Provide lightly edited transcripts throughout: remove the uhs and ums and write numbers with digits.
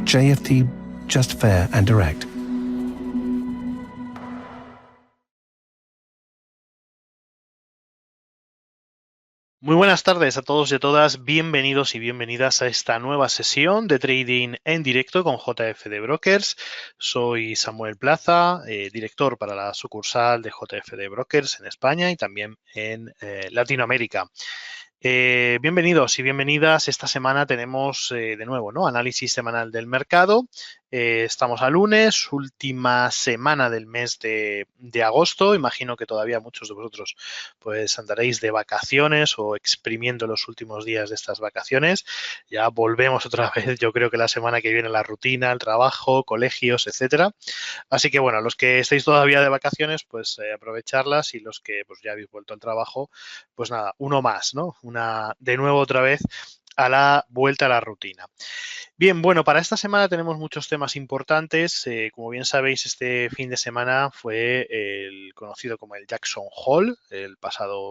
JFT, just fair and direct. Muy buenas tardes a todos y a todas, bienvenidos y bienvenidas a esta nueva sesión de trading en directo con JFD Brokers. Soy Samuel Plaza, director para la sucursal de JFD Brokers en España y también en Latinoamérica. Bienvenidos y bienvenidas. Esta semana tenemos de nuevo, ¿no?, análisis semanal del mercado. Estamos a lunes, última semana del mes de agosto. Imagino que todavía muchos de vosotros pues andaréis de vacaciones o exprimiendo los últimos días de estas vacaciones. Ya volvemos otra vez, yo creo que la semana que viene, la rutina, el trabajo, colegios, etcétera. Así que bueno, los que estáis todavía de vacaciones, pues aprovecharlas, y los que pues ya habéis vuelto al trabajo, pues nada, uno más, ¿no? De nuevo otra vez a la vuelta a la rutina. Bien, bueno, para esta semana tenemos muchos temas importantes. Como bien sabéis, este fin de semana fue el conocido como el Jackson Hole.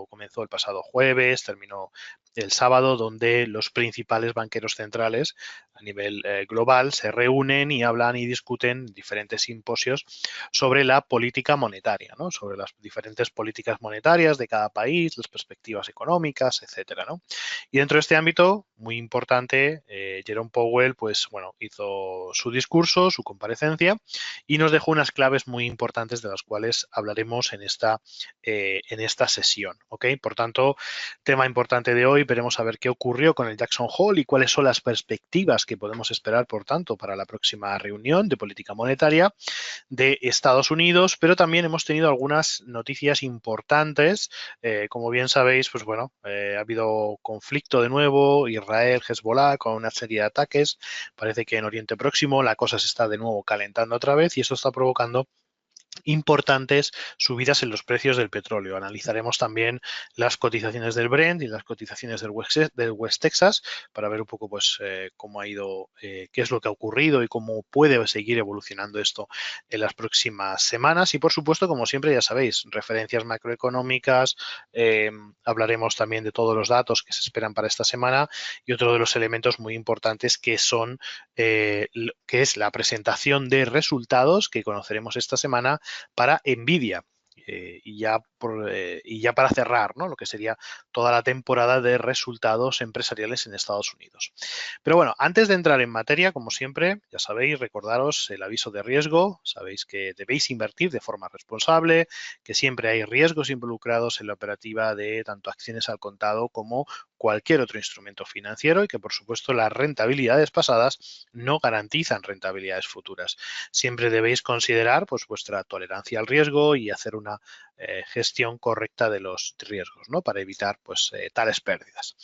Comenzó el pasado jueves, terminó el sábado, donde los principales banqueros centrales a nivel global se reúnen y hablan y discuten diferentes simposios sobre la política monetaria, ¿no?, sobre las diferentes políticas monetarias de cada país, las perspectivas económicas, etcétera, ¿no? Y dentro de este ámbito, muy importante, Jerome Powell, pues bueno, hizo su discurso, su comparecencia, y nos dejó unas claves muy importantes de las cuales hablaremos en esta sesión, ¿ok? Por tanto, tema importante de hoy, veremos a ver qué ocurrió con el Jackson Hole y cuáles son las perspectivas que podemos esperar, por tanto, para la próxima reunión de política monetaria de Estados Unidos, pero también hemos tenido algunas noticias importantes. Como bien sabéis, pues bueno, ha habido conflicto de nuevo, Israel, Hezbollah, con una serie de ataques. Parece que en Oriente Próximo la cosa se está de nuevo calentando otra vez y esto está provocando importantes subidas en los precios del petróleo. Analizaremos también las cotizaciones del Brent y las cotizaciones del West Texas para ver un poco pues cómo ha ido, qué es lo que ha ocurrido y cómo puede seguir evolucionando esto en las próximas semanas. Y por supuesto, como siempre, ya sabéis, referencias macroeconómicas, hablaremos también de todos los datos que se esperan para esta semana y otro de los elementos muy importantes que es la presentación de resultados que conoceremos esta semana para Nvidia. Y ya para cerrar, ¿no?, lo que sería toda la temporada de resultados empresariales en Estados Unidos. Pero bueno, antes de entrar en materia, como siempre, ya sabéis, recordaros el aviso de riesgo. Sabéis que debéis invertir de forma responsable, que siempre hay riesgos involucrados en la operativa de tanto acciones al contado como cualquier otro instrumento financiero, y que por supuesto las rentabilidades pasadas no garantizan rentabilidades futuras. Siempre debéis considerar pues vuestra tolerancia al riesgo y hacer una gestión correcta de los riesgos, ¿no?, para evitar pues tales pérdidas.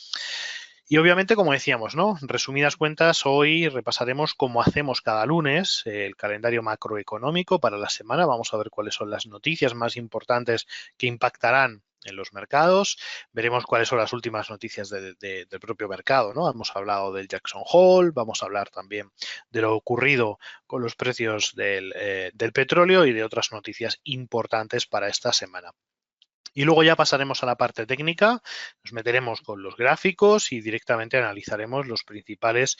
Y obviamente, como decíamos, ¿no?, en resumidas cuentas, hoy repasaremos, como hacemos cada lunes, el calendario macroeconómico para la semana. Vamos a ver cuáles son las noticias más importantes que impactarán en los mercados. Veremos cuáles son las últimas noticias del propio mercado, ¿no? Hemos hablado del Jackson Hole, vamos a hablar también de lo ocurrido con los precios del petróleo y de otras noticias importantes para esta semana. Y luego ya pasaremos a la parte técnica, nos meteremos con los gráficos y directamente analizaremos los principales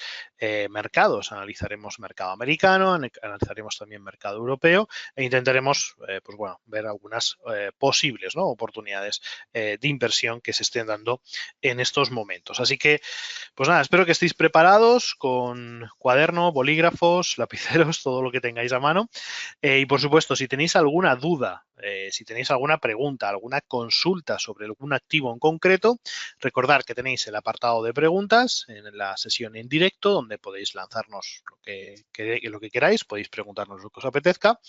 mercados. Analizaremos mercado americano, analizaremos también mercado europeo e intentaremos pues bueno, ver algunas posibles, ¿no?, oportunidades de inversión que se estén dando en estos momentos. Así que, pues nada, espero que estéis preparados con cuaderno, bolígrafos, lapiceros, todo lo que tengáis a mano. Y por supuesto, si tenéis alguna duda, si tenéis alguna pregunta, alguna consulta sobre algún activo en concreto, recordad que tenéis el apartado de preguntas en la sesión en directo, donde podéis lanzarnos lo que queráis, podéis preguntarnos lo que os apetezca.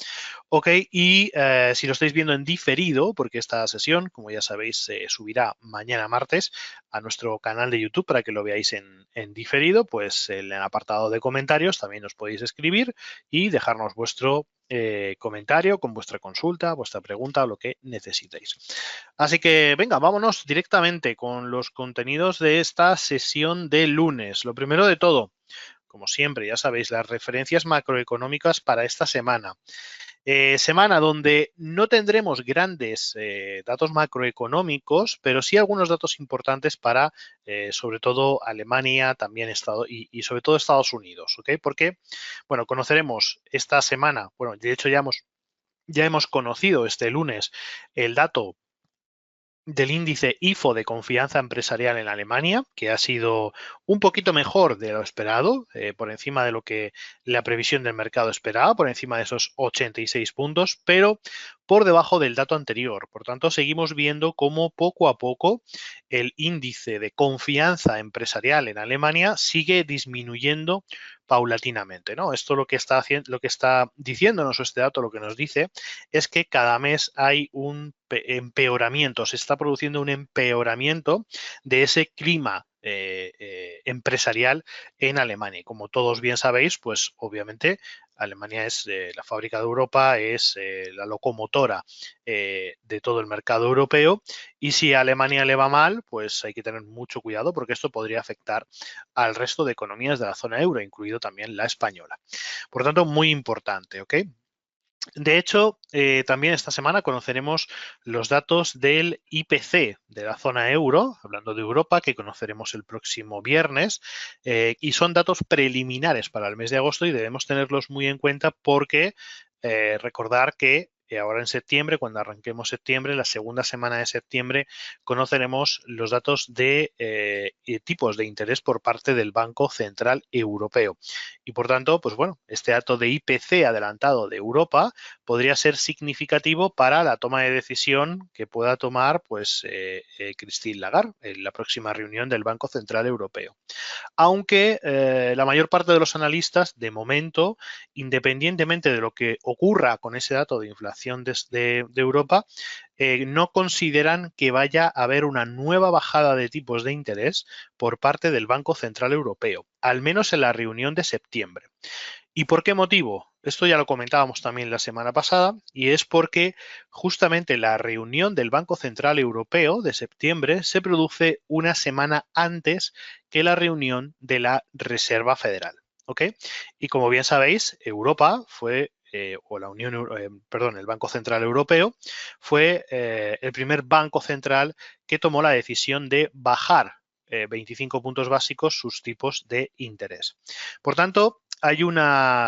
Ok, y si lo estáis viendo en diferido, porque esta sesión, como ya sabéis, se subirá mañana martes a nuestro canal de YouTube para que lo veáis en diferido, pues en el apartado de comentarios también os podéis escribir y dejarnos vuestro comentario con vuestra consulta, vuestra pregunta o lo que necesitéis. Así que venga, vámonos directamente con los contenidos de esta sesión de lunes. Lo primero de todo, como siempre, ya sabéis, las referencias macroeconómicas para esta semana. Semana donde no tendremos grandes datos macroeconómicos, pero sí algunos datos importantes para, sobre todo, Alemania, también y sobre todo Estados Unidos, ¿ok? Porque, bueno, conoceremos esta semana, bueno, de hecho ya hemos conocido este lunes el dato del índice IFO de confianza empresarial en Alemania, que ha sido un poquito mejor de lo esperado, por encima de lo que la previsión del mercado esperaba, por encima de esos 86 puntos, pero por debajo del dato anterior. Por tanto, seguimos viendo cómo poco a poco el índice de confianza empresarial en Alemania sigue disminuyendo paulatinamente, ¿no? Esto lo que está haciendo, lo que está diciéndonos este dato, lo que nos dice es que cada mes hay un empeoramiento, se está produciendo un empeoramiento de ese clima empresarial en Alemania. Y como todos bien sabéis, pues obviamente Alemania es la fábrica de Europa, es la locomotora de todo el mercado europeo, y si a Alemania le va mal, pues hay que tener mucho cuidado porque esto podría afectar al resto de economías de la zona euro, incluido también la española. Por tanto, muy importante, ¿ok? De hecho, también esta semana conoceremos los datos del IPC de la zona euro, hablando de Europa, que conoceremos el próximo viernes, y son datos preliminares para el mes de agosto y debemos tenerlos muy en cuenta porque recordar que ahora en septiembre, cuando arranquemos septiembre, la segunda semana de septiembre, conoceremos los datos de tipos de interés por parte del Banco Central Europeo. Y por tanto, pues bueno, este dato de IPC adelantado de Europa podría ser significativo para la toma de decisión que pueda tomar pues Christine Lagarde en la próxima reunión del Banco Central Europeo. Aunque la mayor parte de los analistas, de momento, independientemente de lo que ocurra con ese dato de inflación de Europa, no consideran que vaya a haber una nueva bajada de tipos de interés por parte del Banco Central Europeo, al menos en la reunión de septiembre. ¿Y por qué motivo? Esto ya lo comentábamos también la semana pasada, y es porque justamente la reunión del Banco Central Europeo de septiembre se produce una semana antes que la reunión de la Reserva Federal. ¿Ok? Y como bien sabéis, Europa fue, o la Unión, perdón, el Banco Central Europeo fue el primer banco central que tomó la decisión de bajar 25 puntos básicos sus tipos de interés. Por tanto, hay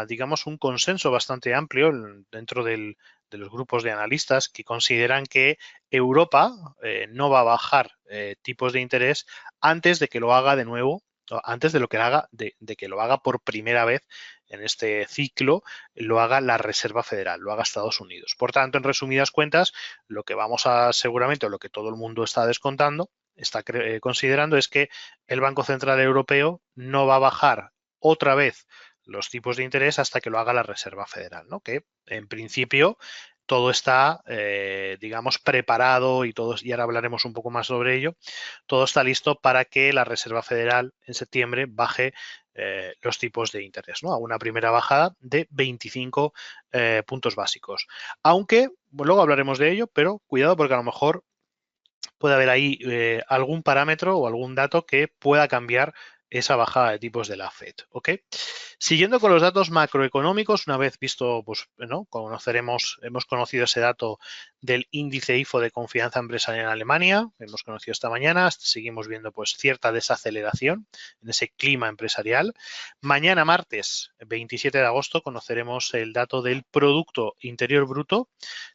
digamos, un consenso bastante amplio dentro de los grupos de analistas que consideran que Europa no va a bajar tipos de interés antes de que lo haga de nuevo, antes de lo que haga, de que lo haga por primera vez en este ciclo, lo haga la Reserva Federal, lo haga Estados Unidos. Por tanto, en resumidas cuentas, lo que vamos a seguramente, o lo que todo el mundo está descontando, está considerando es que el Banco Central Europeo no va a bajar otra vez los tipos de interés hasta que lo haga la Reserva Federal, ¿no? Que en principio todo está, digamos, preparado y ahora hablaremos un poco más sobre ello, todo está listo para que la Reserva Federal en septiembre baje los tipos de interés, ¿no? A una primera bajada de 25 puntos básicos. Aunque, bueno, luego hablaremos de ello, pero cuidado porque a lo mejor puede haber ahí algún parámetro o algún dato que pueda cambiar esa bajada de tipos de la Fed, ¿ok? Siguiendo con los datos macroeconómicos, una vez visto, pues, ¿no? Hemos conocido ese dato del índice IFO de confianza empresarial en Alemania, hemos conocido esta mañana, seguimos viendo pues cierta desaceleración en ese clima empresarial. Mañana, martes 27 de agosto, conoceremos el dato del Producto Interior Bruto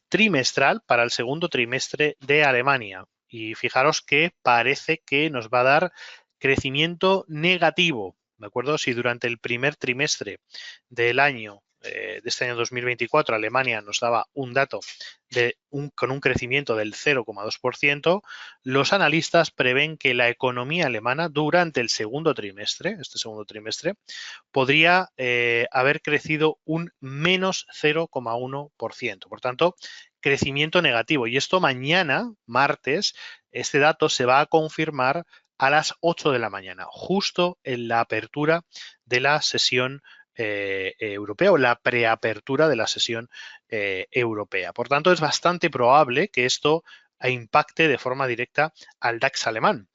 trimestral para el segundo trimestre de Alemania. Y fijaros que parece que nos va a dar crecimiento negativo, ¿de acuerdo? Si durante el primer trimestre del año, de este año 2024, Alemania nos daba un dato con un crecimiento del 0,2%, los analistas prevén que la economía alemana durante el segundo trimestre, podría haber crecido un menos 0,1%. Por tanto, crecimiento negativo. Y esto mañana, martes, este dato se va a confirmar a las 8 de la mañana, justo en la apertura de la sesión europea o la preapertura de la sesión europea. Por tanto, es bastante probable que esto impacte de forma directa al DAX alemán.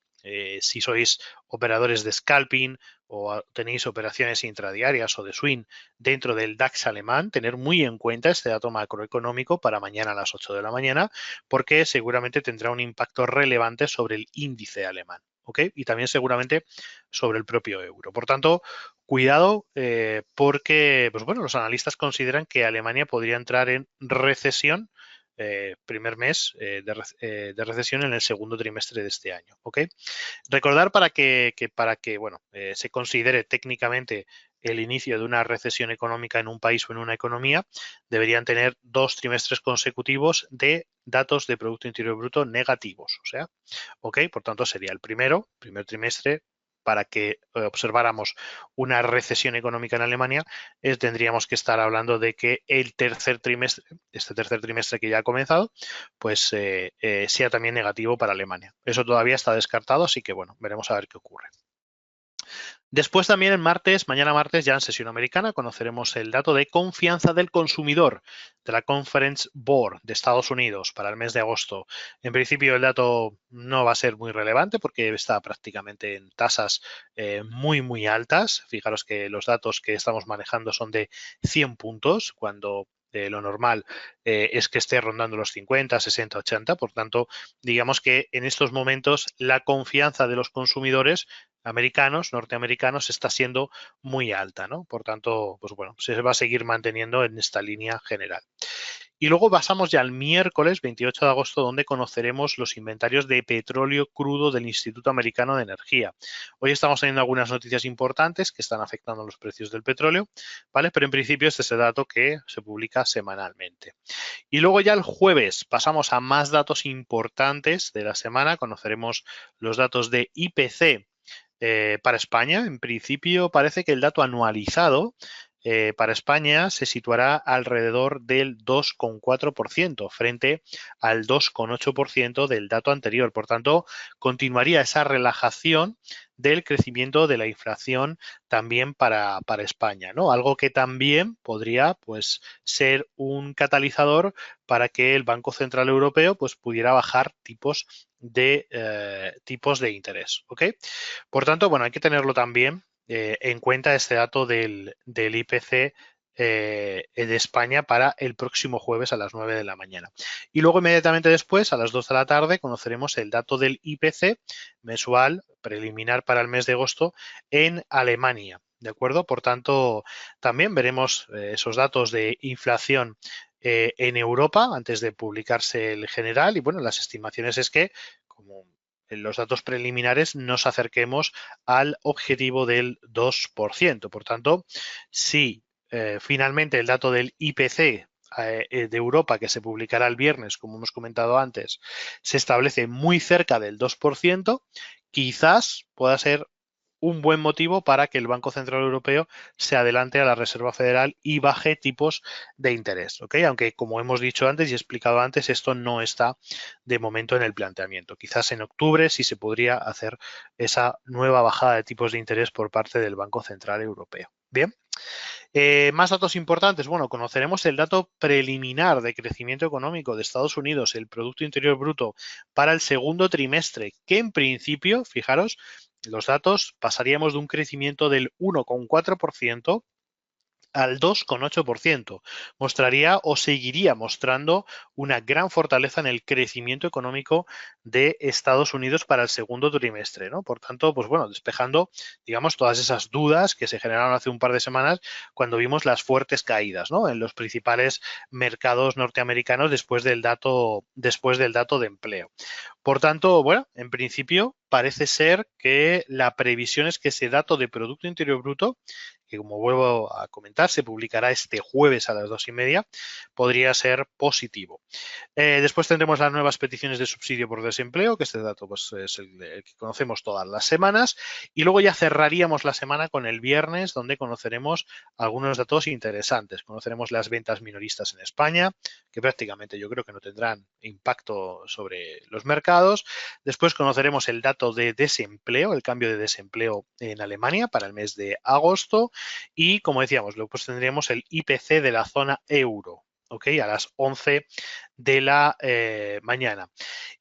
si sois operadores de scalping o tenéis operaciones intradiarias o de swing dentro del DAX alemán, tener muy en cuenta este dato macroeconómico para mañana a las 8 de la mañana, porque seguramente tendrá un impacto relevante sobre el índice alemán. ¿Ok? Y también seguramente sobre el propio euro. Por tanto, cuidado porque pues bueno, los analistas consideran que Alemania podría entrar en recesión primer mes de recesión en el segundo trimestre de este año. ¿Ok? Recordar para que bueno, se considere técnicamente el inicio de una recesión económica en un país o en una economía, deberían tener 2 trimestres consecutivos de datos de Producto Interior Bruto negativos. O sea, ¿ok? Por tanto, sería el primer trimestre para que observáramos una recesión económica en Alemania, tendríamos que estar hablando de que el tercer trimestre, este tercer trimestre que ya ha comenzado, pues sea también negativo para Alemania. Eso todavía está descartado, así que bueno, veremos a ver qué ocurre. Después también el martes, mañana martes, ya en sesión americana, conoceremos el dato de confianza del consumidor de la Conference Board de Estados Unidos para el mes de agosto. En principio el dato no va a ser muy relevante porque está prácticamente en tasas muy altas. Fijaros que los datos que estamos manejando son de 100 puntos, cuando lo normal es que esté rondando los 50, 60, 80. Por tanto, digamos que en estos momentos la confianza de los consumidores americanos, norteamericanos, está siendo muy alta, ¿no? Por tanto, pues bueno, se va a seguir manteniendo en esta línea general. Y luego pasamos ya al miércoles 28 de agosto, donde conoceremos los inventarios de petróleo crudo del Instituto Americano de Energía. Hoy estamos teniendo algunas noticias importantes que están afectando los precios del petróleo, ¿vale? Pero en principio este es el dato que se publica semanalmente. Y luego ya el jueves pasamos a más datos importantes de la semana. Conoceremos los datos de IPC para España. En principio parece que el dato anualizado para España se situará alrededor del 2,4% frente al 2,8% del dato anterior. Por tanto, continuaría esa relajación del crecimiento de la inflación también para España, ¿no? Algo que también podría pues, ser un catalizador para que el Banco Central Europeo pues, pudiera bajar tipos de interés. ¿Ok? Por tanto, bueno, hay que tenerlo también en cuenta este dato del IPC de España para el próximo jueves a las 9 de la mañana. Y luego inmediatamente después, a las 2 de la tarde, conoceremos el dato del IPC mensual preliminar para el mes de agosto en Alemania. ¿De acuerdo? Por tanto, también veremos esos datos de inflación en Europa antes de publicarse el general. Y bueno, las estimaciones es que, como en los datos preliminares, nos acerquemos al objetivo del 2%. Por tanto, si finalmente el dato del IPC de Europa, que se publicará el viernes, como hemos comentado antes, se establece muy cerca del 2%, quizás pueda ser un buen motivo para que el Banco Central Europeo se adelante a la Reserva Federal y baje tipos de interés, ¿ok? Aunque, como hemos dicho antes y explicado antes, esto no está de momento en el planteamiento. Quizás en octubre sí se podría hacer esa nueva bajada de tipos de interés por parte del Banco Central Europeo. Bien. Más datos importantes. Bueno, conoceremos el dato preliminar de crecimiento económico de Estados Unidos, el Producto Interior Bruto, para el segundo trimestre, que en principio, fijaros, los datos pasaríamos de un crecimiento del 1,4% al 2,8%. Mostraría o seguiría mostrando una gran fortaleza en el crecimiento económico de Estados Unidos para el segundo trimestre, ¿no? Por tanto, pues bueno, despejando, digamos, todas esas dudas que se generaron hace un par de semanas cuando vimos las fuertes caídas, ¿no? En los principales mercados norteamericanos después del dato de empleo. Por tanto, bueno, en principio parece ser que la previsión es que ese dato de Producto Interior Bruto, que como vuelvo a comentar, se publicará este jueves a las 2:30, podría ser positivo. Después tendremos las nuevas peticiones de subsidio por desempleo, que este dato pues, es el que conocemos todas las semanas. Y luego ya cerraríamos la semana con el viernes, donde conoceremos algunos datos interesantes. Conoceremos las ventas minoristas en España, que prácticamente yo creo que no tendrán impacto sobre los mercados. Después conoceremos el dato de desempleo, el cambio de desempleo en Alemania para el mes de agosto. Y como decíamos, luego pues tendríamos el IPC de la zona euro. ¿ok? A las 11 de la mañana.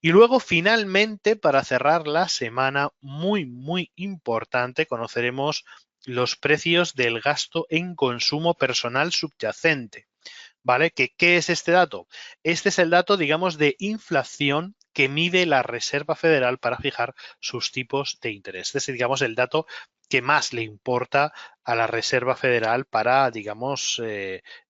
Y luego, finalmente, para cerrar la semana, muy importante, conoceremos los precios del gasto en consumo personal subyacente, ¿vale? ¿Qué es este dato? Este es el dato, digamos, de inflación que mide la Reserva Federal para fijar sus tipos de interés. Este es, digamos, el dato que más le importa a la Reserva Federal para, digamos,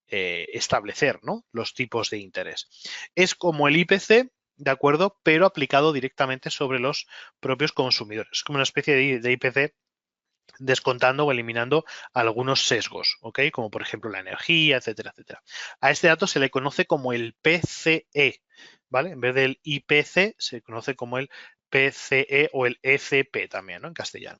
establecer, ¿no?, los tipos de interés. Es como el IPC, ¿de acuerdo? Pero aplicado directamente sobre los propios consumidores. Es como una especie de IPC descontando o eliminando algunos sesgos, ¿ok? Como por ejemplo la energía, etcétera, etcétera. A este dato se le conoce como el PCE, ¿vale? En vez del IPC se conoce como el PCE o el ECP también, ¿no?, en castellano.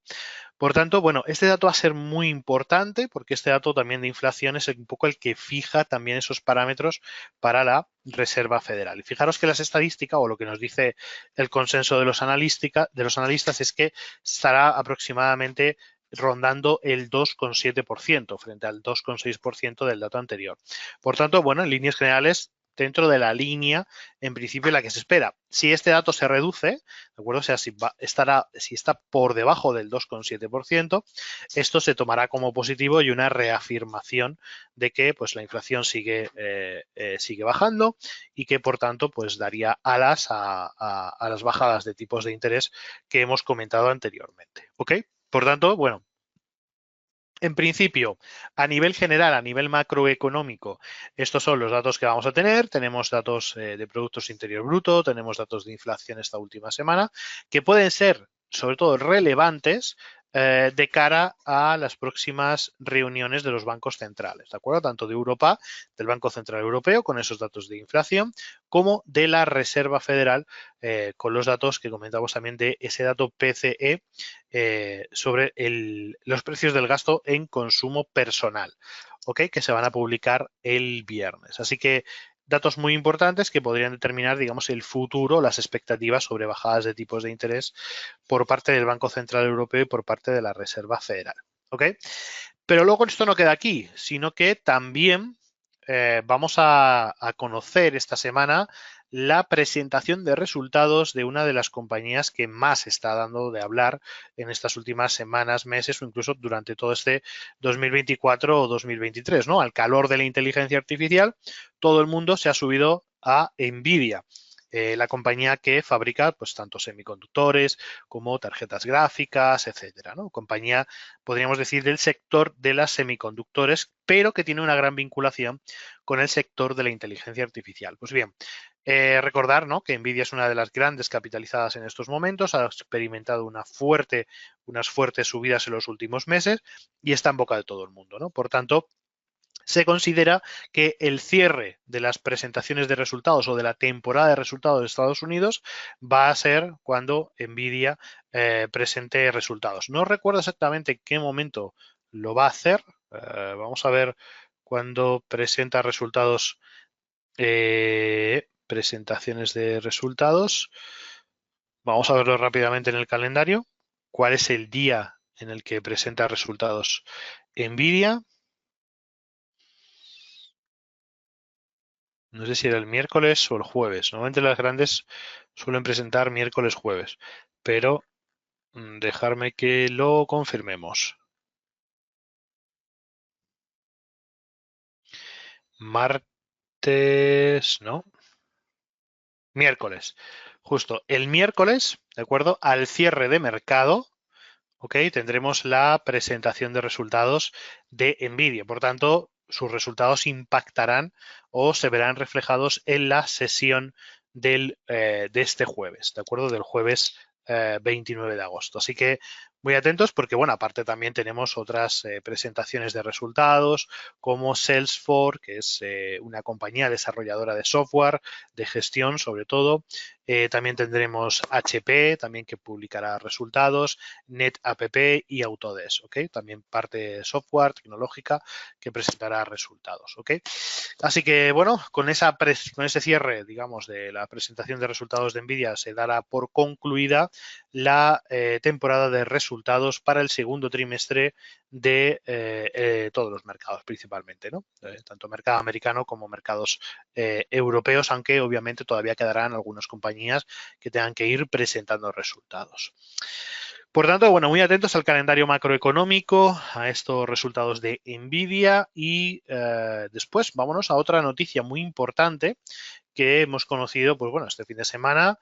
Por tanto, bueno, este dato va a ser muy importante porque este dato también de inflación es un poco el que fija también esos parámetros para la Reserva Federal. Y fijaros que las estadísticas o lo que nos dice el consenso de los analistas es que estará aproximadamente rondando el 2,7% frente al 2,6% del dato anterior. Por tanto, bueno, en líneas generales, dentro de la línea, en principio, la que se espera. Si este dato se reduce, ¿de acuerdo? O sea, si está por debajo del 2,7%, esto se tomará como positivo y una reafirmación de que pues, la inflación sigue bajando y que, por tanto, pues daría alas a las bajadas de tipos de interés que hemos comentado anteriormente. ¿Ok? Por tanto, bueno, en principio, a nivel general, a nivel macroeconómico, estos son los datos que vamos a tener. Tenemos datos de Productos Interior Bruto, tenemos datos de inflación esta última semana, que pueden ser, sobre todo, relevantes de cara a las próximas reuniones de los bancos centrales, ¿de acuerdo? Tanto de Europa, del Banco Central Europeo, con esos datos de inflación, como de la Reserva Federal, con los datos que comentamos también de ese dato PCE sobre los precios del gasto en consumo personal, ¿ok? Que se van a publicar el viernes. Así que datos muy importantes que podrían determinar, digamos, el futuro, las expectativas sobre bajadas de tipos de interés por parte del Banco Central Europeo y por parte de la Reserva Federal, ¿ok? Pero luego esto no queda aquí, sino que también vamos a conocer esta semana la presentación de resultados de una de las compañías que más está dando de hablar en estas últimas semanas, meses o incluso durante todo este 2024 o 2023, ¿no? Al calor de la inteligencia artificial, todo el mundo se ha subido a Nvidia. La compañía que fabrica pues tanto semiconductores como tarjetas gráficas, etcétera, ¿no? Compañía, podríamos decir, del sector de las semiconductores, pero que tiene una gran vinculación con el sector de la inteligencia artificial. Pues bien, recordar, ¿no?, que Nvidia es una de las grandes capitalizadas en estos momentos, ha experimentado unas fuertes subidas en los últimos meses y está en boca de todo el mundo, ¿no? Por tanto, se considera que el cierre de las presentaciones de resultados o de la temporada de resultados de Estados Unidos va a ser cuando Nvidia presente resultados. No recuerdo exactamente en qué momento lo va a hacer. Vamos a ver cuándo presenta resultados, presentaciones de resultados. Vamos a verlo rápidamente en el calendario. ¿Cuál es el día en el que presenta resultados Nvidia? No sé si era el miércoles o el jueves. Normalmente las grandes suelen presentar miércoles, jueves. Pero dejarme que lo confirmemos. Martes, ¿no? Miércoles. Justo el miércoles, ¿de acuerdo? Al cierre de mercado, ¿ok? Tendremos la presentación de resultados de Nvidia. Por tanto, sus resultados impactarán o se verán reflejados en la sesión de este jueves, ¿de acuerdo? Del jueves 29 de agosto. Así que muy atentos porque, bueno, aparte también tenemos otras presentaciones de resultados como Salesforce, que es una compañía desarrolladora de software, de gestión sobre todo, También tendremos HP, también que publicará resultados, NetApp y Autodesk, ¿ok? También parte software, tecnológica, que presentará resultados, ¿ok? Así que, bueno, con ese cierre, digamos, de la presentación de resultados de NVIDIA se dará por concluida la temporada de resultados para el segundo trimestre de todos los mercados principalmente, ¿no? Tanto mercado americano como mercados europeos, aunque obviamente todavía quedarán algunas compañías que tengan que ir presentando resultados. Por tanto, bueno, muy atentos al calendario macroeconómico, a estos resultados de NVIDIA y después vámonos a otra noticia muy importante que hemos conocido, pues bueno, este fin de semana.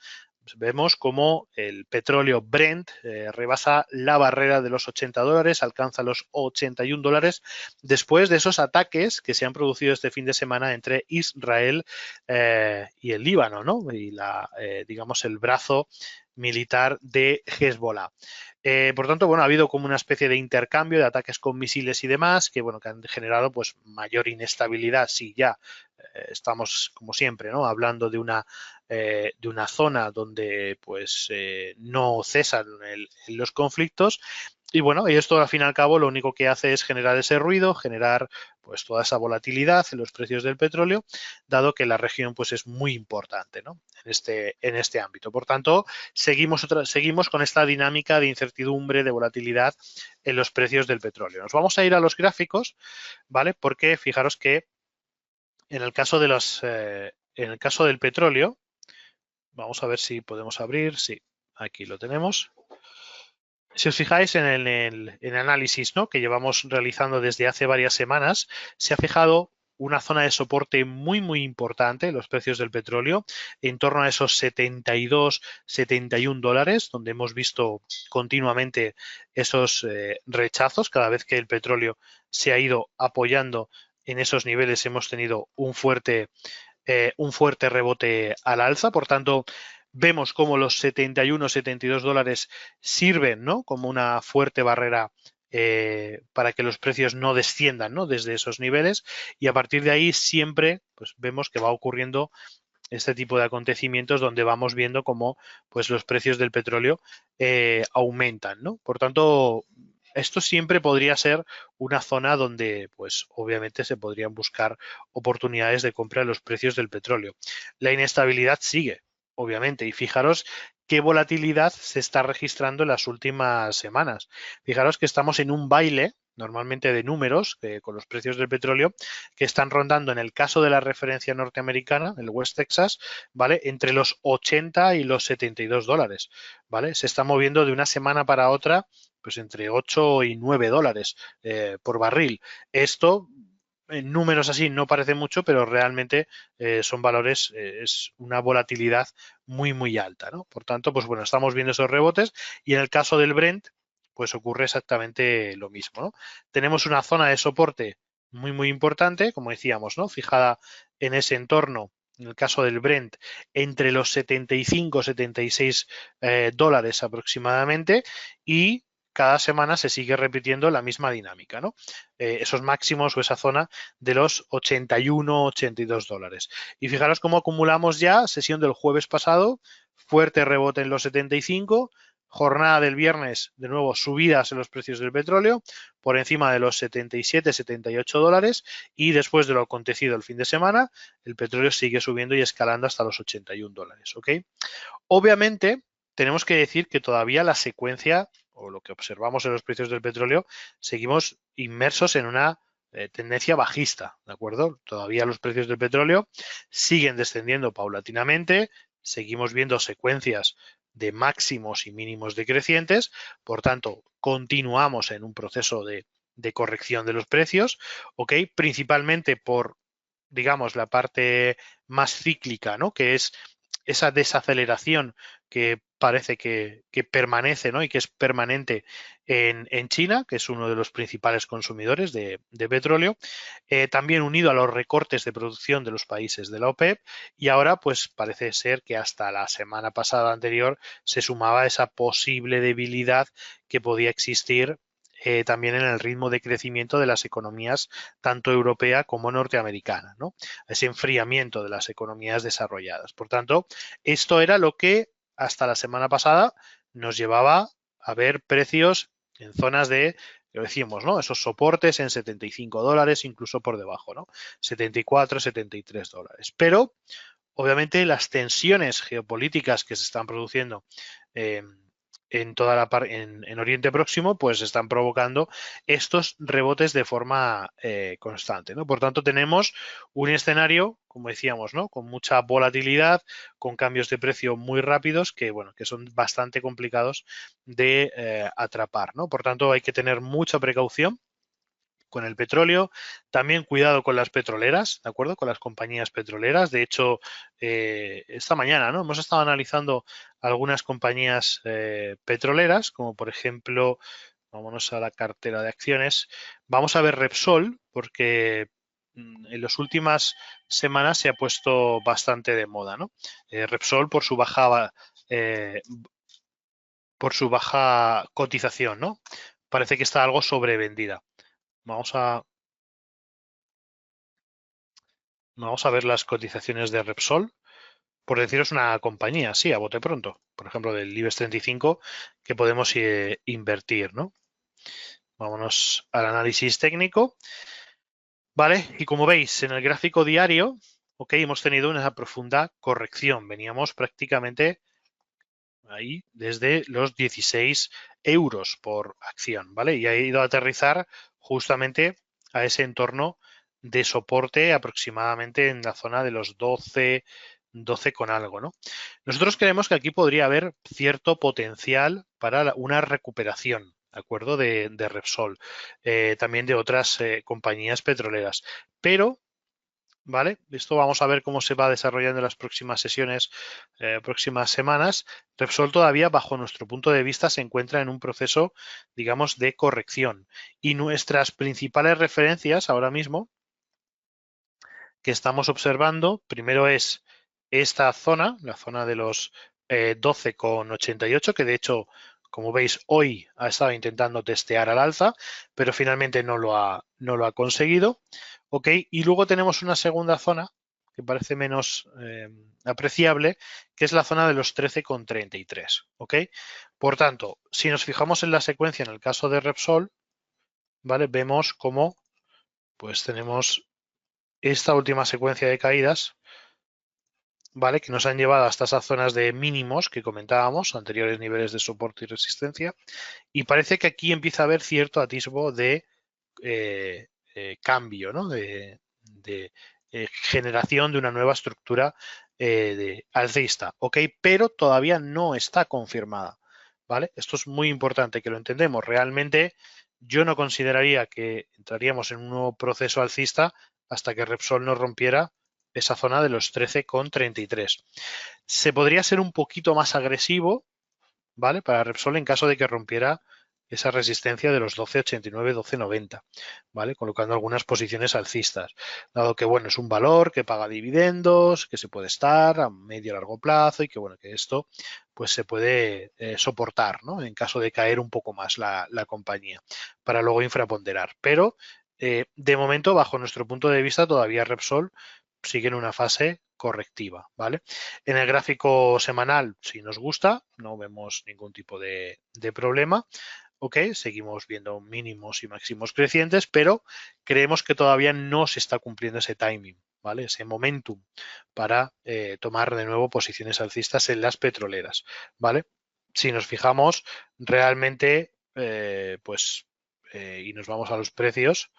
Vemos cómo el petróleo Brent rebasa la barrera de los $80, alcanza los $81 después de esos ataques que se han producido este fin de semana entre Israel y el Líbano, ¿no? Y digamos, el brazo militar de Hezbollah. Por tanto, bueno, ha habido como una especie de intercambio de ataques con misiles y demás que, bueno, que han generado pues mayor inestabilidad. Sí, ya estamos, como siempre, ¿no? Hablando de una zona donde pues no cesan los conflictos. Y bueno, y esto al fin y al cabo lo único que hace es generar ese ruido, generar pues toda esa volatilidad en los precios del petróleo, dado que la región pues es muy importante, ¿no? En este ámbito. Por tanto, seguimos con esta dinámica de incertidumbre, de volatilidad en los precios del petróleo. Nos vamos a ir a los gráficos, ¿vale? Porque fijaros que en el caso en el caso del petróleo, vamos a ver si podemos abrir. Sí, aquí lo tenemos. Si os fijáis en el análisis, ¿no?, que llevamos realizando desde hace varias semanas, se ha fijado una zona de soporte muy importante en los precios del petróleo, en torno a esos 72, 71 dólares, donde hemos visto continuamente esos rechazos. Cada vez que el petróleo se ha ido apoyando en esos niveles hemos tenido un fuerte rebote al alza. Por tanto, vemos como los 71, 72 dólares sirven, ¿no?, como una fuerte barrera para que los precios no desciendan, ¿no?, desde esos niveles, y a partir de ahí siempre pues vemos que va ocurriendo este tipo de acontecimientos donde vamos viendo cómo pues los precios del petróleo aumentan, ¿no? Por tanto, esto siempre podría ser una zona donde pues obviamente se podrían buscar oportunidades de compra en los precios del petróleo. La inestabilidad sigue, obviamente, y fijaros qué volatilidad se está registrando en las últimas semanas. Fijaros que estamos en un baile normalmente de números con los precios del petróleo que están rondando, en el caso de la referencia norteamericana, el West Texas, ¿vale?, entre los 80 y los 72 dólares, ¿vale? Se está moviendo de una semana para otra pues entre 8 y 9 dólares por barril. Esto en números así no parece mucho, pero realmente son valores, es una volatilidad muy alta, ¿no? Por tanto, pues bueno, estamos viendo esos rebotes y en el caso del Brent, pues ocurre exactamente lo mismo, ¿no? Tenemos una zona de soporte muy importante, como decíamos, ¿no?, fijada en ese entorno, en el caso del Brent, entre los 75 76 dólares aproximadamente, y cada semana se sigue repitiendo la misma dinámica, ¿no? Esos máximos o esa zona de los 81, 82 dólares. Y fijaros cómo acumulamos ya sesión del jueves pasado, fuerte rebote en los 75, jornada del viernes, de nuevo subidas en los precios del petróleo, por encima de los 77, 78 dólares, y después de lo acontecido el fin de semana, el petróleo sigue subiendo y escalando hasta los 81 dólares, ¿ok? Obviamente, tenemos que decir que todavía la secuencia o lo que observamos en los precios del petróleo, seguimos inmersos en una tendencia bajista, ¿de acuerdo? Todavía los precios del petróleo siguen descendiendo paulatinamente, seguimos viendo secuencias de máximos y mínimos decrecientes, por tanto, continuamos en un proceso de corrección de los precios, ¿ok? Principalmente por, digamos, la parte más cíclica, ¿no?, que es esa desaceleración que parece que permanece, ¿no?, y que es permanente en China, que es uno de los principales consumidores de petróleo, también unido a los recortes de producción de los países de la OPEP, y ahora pues parece ser que hasta la semana pasada anterior se sumaba esa posible debilidad que podía existir también en el ritmo de crecimiento de las economías tanto europea como norteamericana, ¿no? Ese enfriamiento de las economías desarrolladas. Por tanto, esto era lo que hasta la semana pasada nos llevaba a ver precios en zonas de, lo decimos, ¿no? Esos soportes en $75, incluso por debajo, ¿no? 74, $73. Pero, obviamente, las tensiones geopolíticas que se están produciendo eh, en toda la en Oriente Próximo, pues están provocando estos rebotes de forma constante, ¿no? Por tanto, tenemos un escenario, como decíamos, ¿no? Con mucha volatilidad, con cambios de precio muy rápidos que, bueno, que son bastante complicados de atrapar, ¿no? Por tanto, hay que tener mucha precaución con el petróleo, también cuidado con las petroleras, ¿de acuerdo? Con las compañías petroleras. De hecho, esta mañana, ¿no? Hemos estado analizando algunas compañías petroleras, como por ejemplo, vámonos a la cartera de acciones. Vamos a ver Repsol, porque en las últimas semanas se ha puesto bastante de moda, ¿no? Repsol eh, por su baja cotización, ¿no? Parece que está algo sobrevendida. Vamos a Vamos a ver las cotizaciones de Repsol, por deciros una compañía, sí, a bote pronto, por ejemplo, del IBEX 35 que podemos invertir, ¿no? Vámonos al análisis técnico, ¿vale? Y como veis en el gráfico diario, ok, hemos tenido una profunda corrección. Veníamos prácticamente ahí desde los 16 euros por acción, ¿vale? Y ha ido a aterrizar justamente a ese entorno de soporte aproximadamente en la zona de los 12 con algo, ¿no? Nosotros creemos que aquí podría haber cierto potencial para una recuperación, ¿de acuerdo? De Repsol, también de otras compañías petroleras, pero ¿vale? Esto vamos a ver cómo se va desarrollando en las próximas sesiones, próximas semanas. Repsol todavía, bajo nuestro punto de vista, se encuentra en un proceso, digamos, de corrección. Y nuestras principales referencias ahora mismo que estamos observando, primero es esta zona, la zona de los 12,88, que de hecho, como veis, hoy ha estado intentando testear al alza, pero finalmente no lo ha conseguido. ¿Ok? Y luego tenemos una segunda zona que parece menos apreciable, que es la zona de los 13,33. ¿Ok? Por tanto, si nos fijamos en la secuencia, en el caso de Repsol, ¿vale? Vemos cómo pues tenemos esta última secuencia de caídas, ¿vale? Que nos han llevado hasta esas zonas de mínimos que comentábamos, anteriores niveles de soporte y resistencia, y parece que aquí empieza a haber cierto atisbo de cambio, ¿no? De generación de una nueva estructura de alcista, ¿ok? Pero todavía no está confirmada, ¿vale? Esto es muy importante que lo entendemos. Realmente yo no consideraría que entraríamos en un nuevo proceso alcista hasta que Repsol nos rompiera esa zona de los 13,33. Se podría ser un poquito más agresivo, ¿vale? Para Repsol en caso de que rompiera esa resistencia de los 12,89, 12,90, ¿vale? Colocando algunas posiciones alcistas, dado que, bueno, es un valor que paga dividendos, que se puede estar a medio y largo plazo y que, bueno, que esto pues se puede soportar, ¿no? En caso de caer un poco más la compañía, para luego infraponderar. Pero, de momento, bajo nuestro punto de vista, todavía Repsol sigue en una fase correctiva, ¿vale? En el gráfico semanal, si nos gusta, no vemos ningún tipo de problema. Ok, seguimos viendo mínimos y máximos crecientes, pero creemos que todavía no se está cumpliendo ese timing, ¿vale? Ese momentum para tomar de nuevo posiciones alcistas en las petroleras, ¿vale? Si nos fijamos, realmente, y nos vamos a los precios,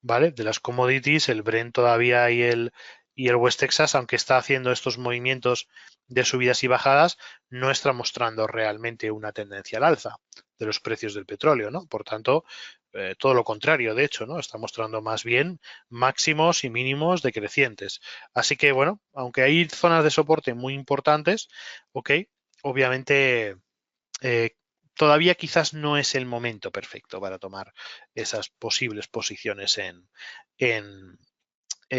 ¿vale? De las commodities, el Brent todavía y el West Texas, aunque está haciendo estos movimientos de subidas y bajadas, no está mostrando realmente una tendencia al alza de los precios del petróleo, ¿no? Por tanto, todo lo contrario, de hecho, ¿no? Está mostrando más bien máximos y mínimos decrecientes. Así que, bueno, aunque hay zonas de soporte muy importantes, ok, obviamente eh, todavía quizás no es el momento perfecto para tomar esas posibles posiciones en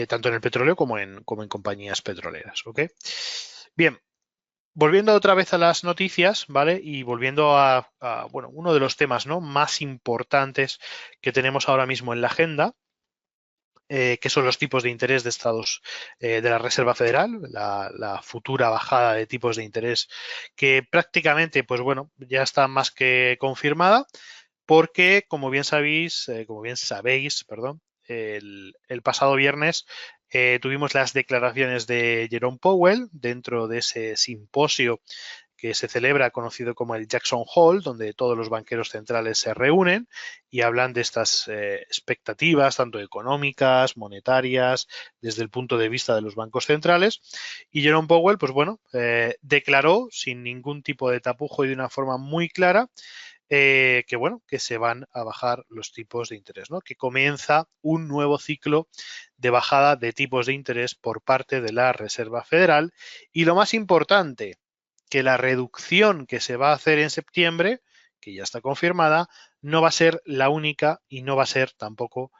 tanto en el petróleo como en compañías petroleras. ¿Ok? Bien, Volviendo otra vez a las noticias, ¿vale? Y volviendo bueno, uno de los temas, ¿no?, más importantes que tenemos ahora mismo en la agenda, que son los tipos de interés de la Reserva Federal, la futura bajada de tipos de interés que prácticamente, pues bueno, ya está más que confirmada, porque como bien sabéis, perdón, el pasado viernes tuvimos las declaraciones de Jerome Powell dentro de ese simposio que se celebra, conocido como el Jackson Hole, donde todos los banqueros centrales se reúnen y hablan de estas expectativas, tanto económicas, monetarias, desde el punto de vista de los bancos centrales. Y Jerome Powell, pues bueno, declaró sin ningún tipo de tapujo y de una forma muy clara que bueno, que se van a bajar los tipos de interés, ¿no? Que comienza un nuevo ciclo de bajada de tipos de interés por parte de la Reserva Federal. Y lo más importante, que la reducción que se va a hacer en septiembre, que ya está confirmada, no va a ser la única y no va a ser tampoco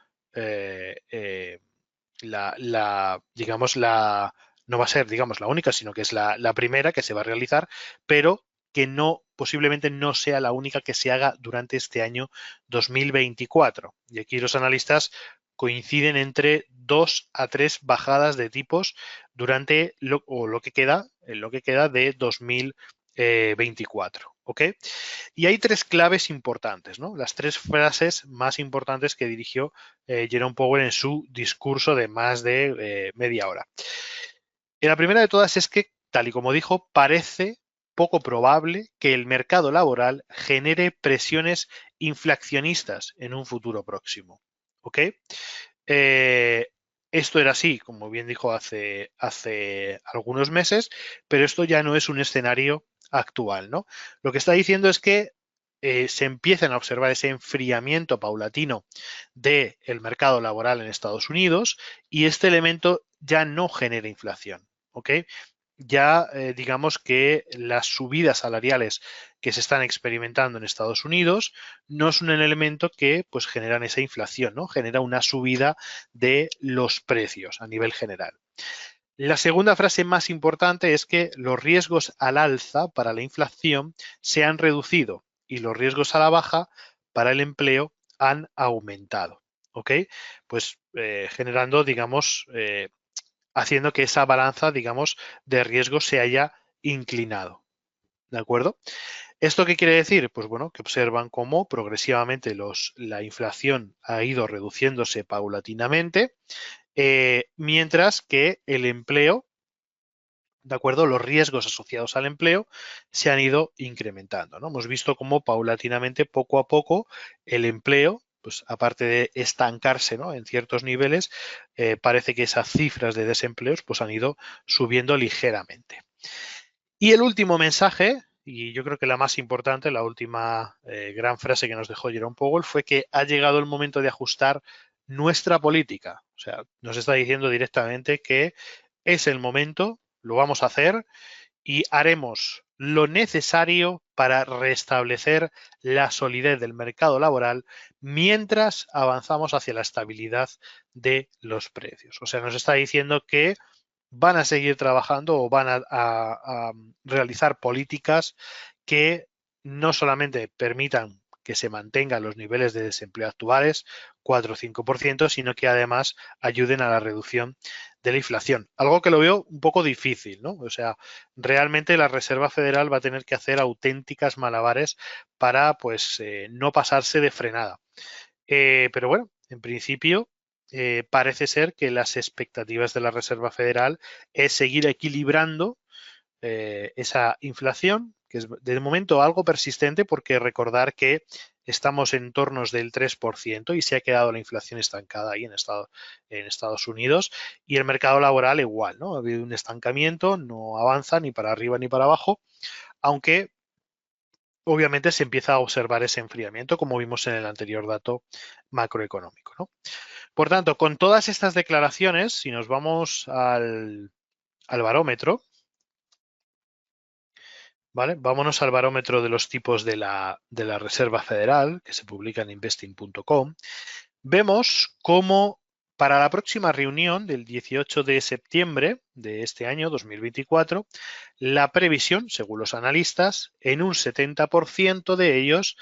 digamos, no va a ser, digamos, la única, sino que es la primera que se va a realizar, pero que no, posiblemente no sea la única que se haga durante este año 2024. Y aquí los analistas coinciden entre 2 a 3 bajadas de tipos durante lo que queda, en lo que queda de 2024. ¿Ok? Y hay tres claves importantes, ¿no? Las tres frases más importantes que dirigió Jerome Powell en su discurso de más de media hora. Y la primera de todas es que, tal y como dijo, parece poco probable que el mercado laboral genere presiones inflacionistas en un futuro próximo. ¿Ok? Eh, esto era así, como bien dijo hace algunos meses, pero esto ya no es un escenario actual, ¿no? Lo que está diciendo es que se empiezan a observar ese enfriamiento paulatino del mercado laboral en Estados Unidos y este elemento ya no genera inflación, ¿ok? Ya digamos que las subidas salariales que se están experimentando en Estados Unidos no es un elemento que pues generan esa inflación, ¿no? Genera una subida de los precios a nivel general. La segunda frase más importante es que los riesgos al alza para la inflación se han reducido y los riesgos a la baja para el empleo han aumentado. ¿Ok? Pues generando, digamos, haciendo que esa balanza, digamos, de riesgo se haya inclinado. ¿De acuerdo? ¿Esto qué quiere decir? Pues bueno, que observan cómo progresivamente la inflación ha ido reduciéndose paulatinamente, mientras que el empleo, ¿de acuerdo? Los riesgos asociados al empleo se han ido incrementando, ¿no? Hemos visto cómo paulatinamente, poco a poco, el empleo, pues aparte de estancarse, ¿no?, en ciertos niveles, parece que esas cifras de desempleos pues, han ido subiendo ligeramente. Y el último mensaje, y yo creo que la más importante, la última gran frase que nos dejó Jerome Powell fue que ha llegado el momento de ajustar nuestra política. O sea, nos está diciendo directamente que es el momento, lo vamos a hacer y haremos lo necesario para restablecer la solidez del mercado laboral mientras avanzamos hacia la estabilidad de los precios. O sea, nos está diciendo que van a seguir trabajando o van a realizar políticas que no solamente permitan que se mantengan los niveles de desempleo actuales, 4 o 5%, sino que además ayuden a la reducción de la inflación. Algo que lo veo un poco difícil, ¿no? O sea, realmente la Reserva Federal va a tener que hacer auténticas malabares para, pues, no pasarse de frenada. Pero bueno, en principio parece ser que las expectativas de la Reserva Federal es seguir equilibrando esa inflación, que es de momento algo persistente porque recordar que estamos en tornos del 3% y se ha quedado la inflación estancada ahí en Estados Unidos y el mercado laboral igual, ¿no? Ha habido un estancamiento, no avanza ni para arriba ni para abajo, aunque obviamente se empieza a observar ese enfriamiento como vimos en el anterior dato macroeconómico, ¿no? Por tanto, con todas estas declaraciones, si nos vamos al barómetro, ¿vale? Vámonos al barómetro de los tipos de la Reserva Federal, que se publica en investing.com. Vemos cómo Para la próxima reunión del 18 de septiembre de este año 2024, la previsión, según los analistas, en un 70% de ellos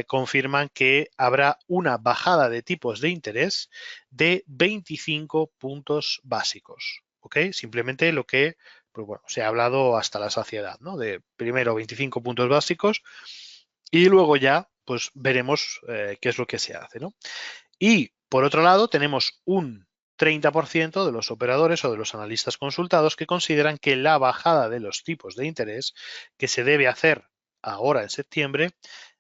confirman que habrá una bajada de tipos de interés de 25 puntos básicos. ¿Ok? Simplemente lo que pues bueno, se ha hablado hasta la saciedad, ¿no? De primero 25 puntos básicos y luego ya pues veremos qué es lo que se hace, ¿no? Y por otro lado tenemos un 30% de los operadores o de los analistas consultados que consideran que la bajada de los tipos de interés que se debe hacer ahora en septiembre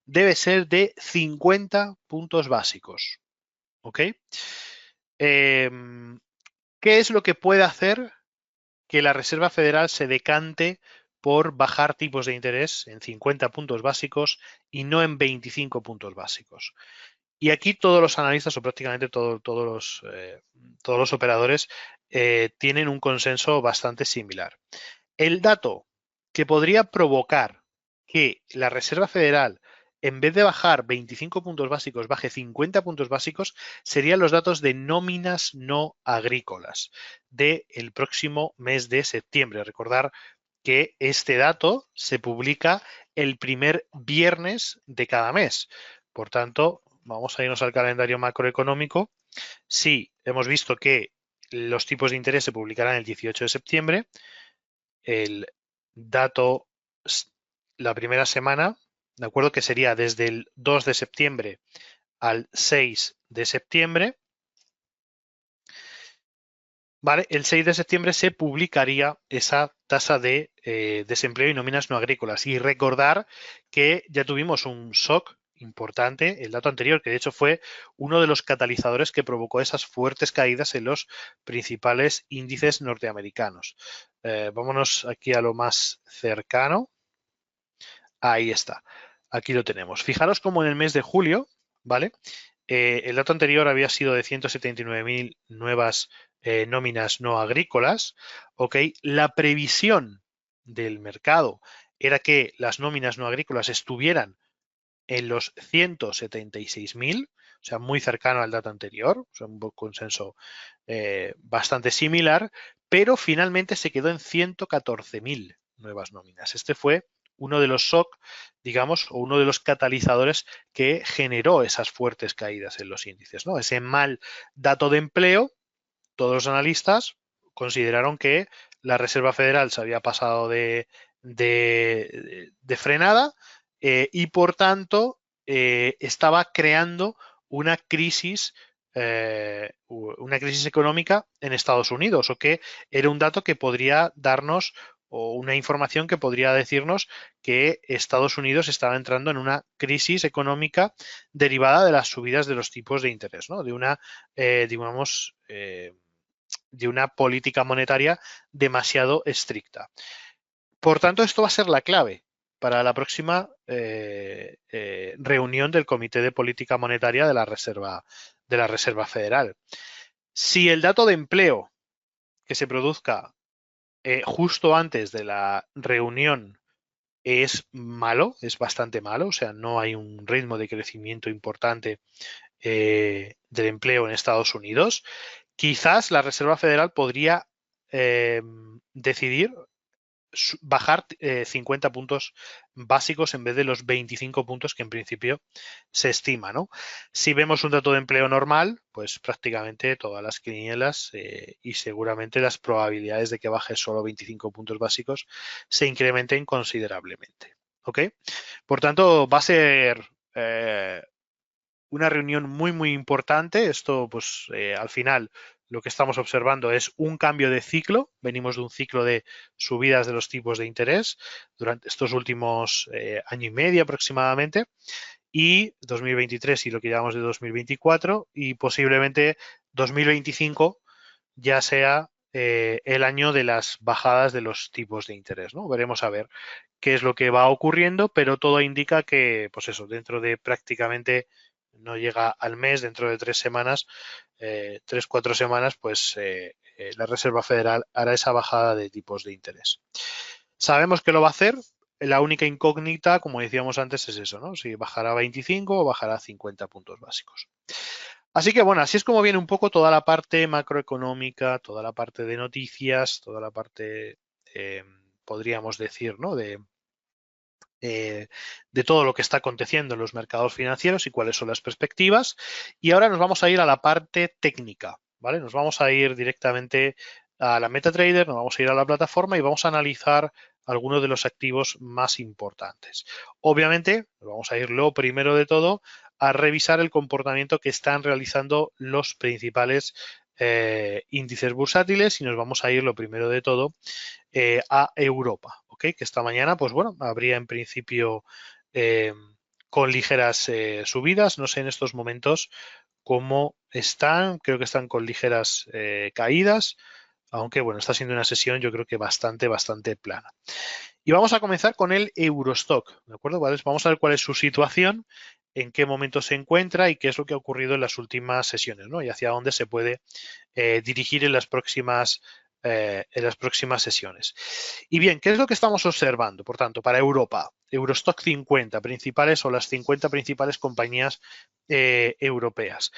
debe ser de 50 puntos básicos. ¿Ok? ¿Qué es lo que puede hacer que la Reserva Federal se decante por bajar tipos de interés en 50 puntos básicos y no en 25 puntos básicos? Y aquí todos los analistas o prácticamente todos los operadores tienen un consenso bastante similar. El dato que podría provocar que la Reserva Federal, en vez de bajar 25 puntos básicos, baje 50 puntos básicos, serían los datos de nóminas no agrícolas del próximo mes de septiembre. Recordar que este dato se publica el primer viernes de cada mes. Por tanto, vamos a irnos al calendario macroeconómico. Sí, hemos visto que los tipos de interés se publicarán el 18 de septiembre. El dato, la primera semana, de acuerdo, que sería desde el 2 de septiembre al 6 de septiembre. Vale, el 6 de septiembre se publicaría esa tasa de desempleo y nóminas no agrícolas. Y recordar que ya tuvimos un shock importante, el dato anterior, que de hecho fue uno de los catalizadores que provocó esas fuertes caídas en los principales índices norteamericanos. Vámonos aquí a lo más cercano. Ahí está. Aquí lo tenemos. Fijaros como en el mes de julio, ¿vale? El dato anterior había sido de 179.000 nuevas nóminas no agrícolas. ¿Ok? La previsión del mercado era que las nóminas no agrícolas estuvieran en los 176.000, o sea, muy cercano al dato anterior, o sea, un consenso bastante similar, pero finalmente se quedó en 114.000 nuevas nóminas. Este fue uno de los shock, digamos, o uno de los catalizadores que generó esas fuertes caídas en los índices, ¿no? Ese mal dato de empleo, todos los analistas consideraron que la Reserva Federal se había pasado de frenada y por tanto estaba creando una crisis económica en Estados Unidos, o que era un dato que podría darnos o una información que podría decirnos que Estados Unidos estaba entrando en una crisis económica derivada de las subidas de los tipos de interés, ¿no? De una, digamos, de una política monetaria demasiado estricta. Por tanto, esto va a ser la clave para la próxima reunión del Comité de Política Monetaria de la Reserva Federal. Si el dato de empleo que se produzca justo antes de la reunión es malo, es bastante malo, o sea, no hay un ritmo de crecimiento importante del empleo en Estados Unidos, quizás la Reserva Federal podría decidir bajar 50 puntos básicos en vez de los 25 puntos que en principio se estima, ¿no? Si vemos un dato de empleo normal, pues prácticamente todas las quinielas y seguramente las probabilidades de que baje solo 25 puntos básicos se incrementen considerablemente, ¿ok? Por tanto, va a ser una reunión muy, muy importante. Esto, pues, al final, lo que estamos observando es un cambio de ciclo. Venimos de un ciclo de subidas de los tipos de interés durante estos últimos año y medio aproximadamente, y 2023 y lo que llamamos de 2024, y posiblemente 2025 ya sea el año de las bajadas de los tipos de interés, ¿no? Veremos a ver qué es lo que va ocurriendo, pero todo indica que, pues eso, dentro de prácticamente no llega al mes, dentro de 3 semanas, 3, 4 semanas, pues la Reserva Federal hará esa bajada de tipos de interés. Sabemos que lo va a hacer. La única incógnita, como decíamos antes, es eso, ¿no? Si bajará 25 o bajará 50 puntos básicos. Así que bueno, así es como viene un poco toda la parte macroeconómica, toda la parte de noticias, toda la parte, podríamos decir, ¿no? De todo lo que está aconteciendo en los mercados financieros y cuáles son las perspectivas. Y ahora nos vamos a ir a la parte técnica, ¿vale? Nos vamos a ir directamente a la MetaTrader, nos vamos a ir a la plataforma y vamos a analizar algunos de los activos más importantes. Obviamente, vamos a ir lo primero de todo a revisar el comportamiento que están realizando los principales índices bursátiles y nos vamos a ir lo primero de todo a Europa, ¿ok? Que esta mañana, pues bueno, habría en principio eh, con ligeras subidas, no sé en estos momentos cómo están, creo que están con ligeras caídas, aunque bueno, está siendo una sesión yo creo que bastante plana. Y vamos a comenzar con el Eurostock, ¿de acuerdo? Vamos a ver cuál es su situación, en qué momento se encuentra y qué es lo que ha ocurrido en las últimas sesiones, ¿no? Y hacia dónde se puede dirigir en las próximas sesiones. Y bien, ¿qué es lo que estamos observando? Por tanto, para Europa, Eurostock 50 principales o las 50 principales compañías europeas.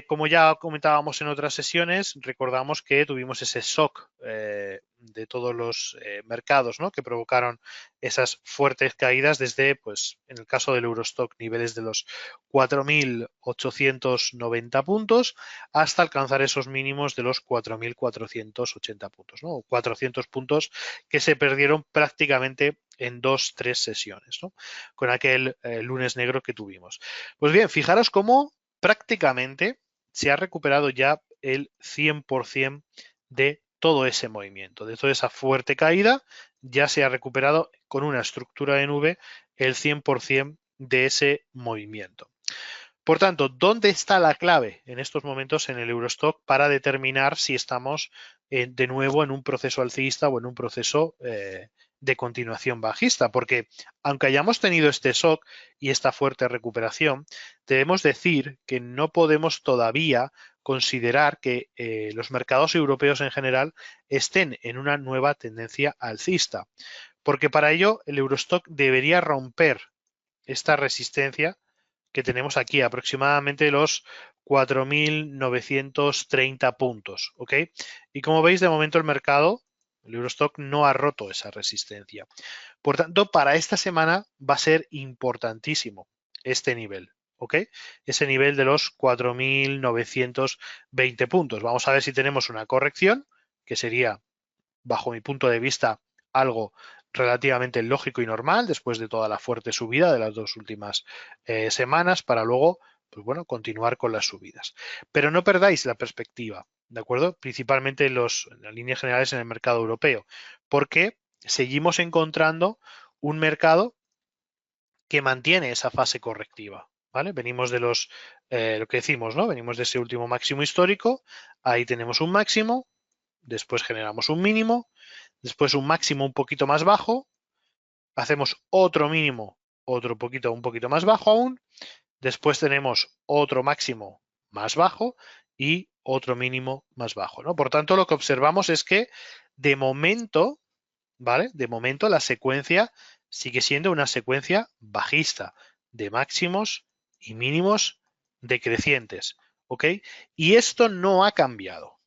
Como ya comentábamos en otras sesiones, recordamos que tuvimos ese shock de todos los mercados, ¿no? Que provocaron esas fuertes caídas desde, pues, en el caso del Eurostock, niveles de los 4.890 puntos hasta alcanzar esos mínimos de los 4.480 puntos, ¿no? 400 puntos que se perdieron prácticamente en 2-3 sesiones, ¿no? Con aquel lunes negro que tuvimos. Pues bien, fijaros cómo prácticamente se ha recuperado ya el 100% de todo ese movimiento, de toda esa fuerte caída, ya se ha recuperado con una estructura de nube el 100% de ese movimiento. Por tanto, ¿dónde está la clave en estos momentos en el Eurostock para determinar si estamos de nuevo en un proceso alcista o en un proceso de continuación bajista? Porque aunque hayamos tenido este shock y esta fuerte recuperación, debemos decir que no podemos todavía considerar que los mercados europeos en general estén en una nueva tendencia alcista, porque para ello el Eurostock debería romper esta resistencia que tenemos aquí, aproximadamente los 4.930 puntos, ¿ok? Y como veis, de momento el mercado, el Eurostock, no ha roto esa resistencia. Por tanto, para esta semana va a ser importantísimo este nivel, ¿ok? Ese nivel de los 4.920 puntos. Vamos a ver si tenemos una corrección, que sería, bajo mi punto de vista, algo relativamente lógico y normal después de toda la fuerte subida de las dos últimas semanas para luego, pues bueno, continuar con las subidas. Pero no perdáis la perspectiva, ¿de acuerdo? Principalmente en las líneas generales en el mercado europeo, porque seguimos encontrando un mercado que mantiene esa fase correctiva, ¿vale? Venimos de lo que decimos, ¿no? Venimos de ese último máximo histórico, ahí tenemos un máximo, después generamos un mínimo, después un máximo un poquito más bajo, hacemos otro mínimo, un poquito más bajo aún, después tenemos otro máximo más bajo y otro mínimo más bajo, ¿no? Por tanto, lo que observamos es que de momento, ¿vale? De momento la secuencia sigue siendo una secuencia bajista de máximos y mínimos decrecientes, ¿ok? Y esto no ha cambiado,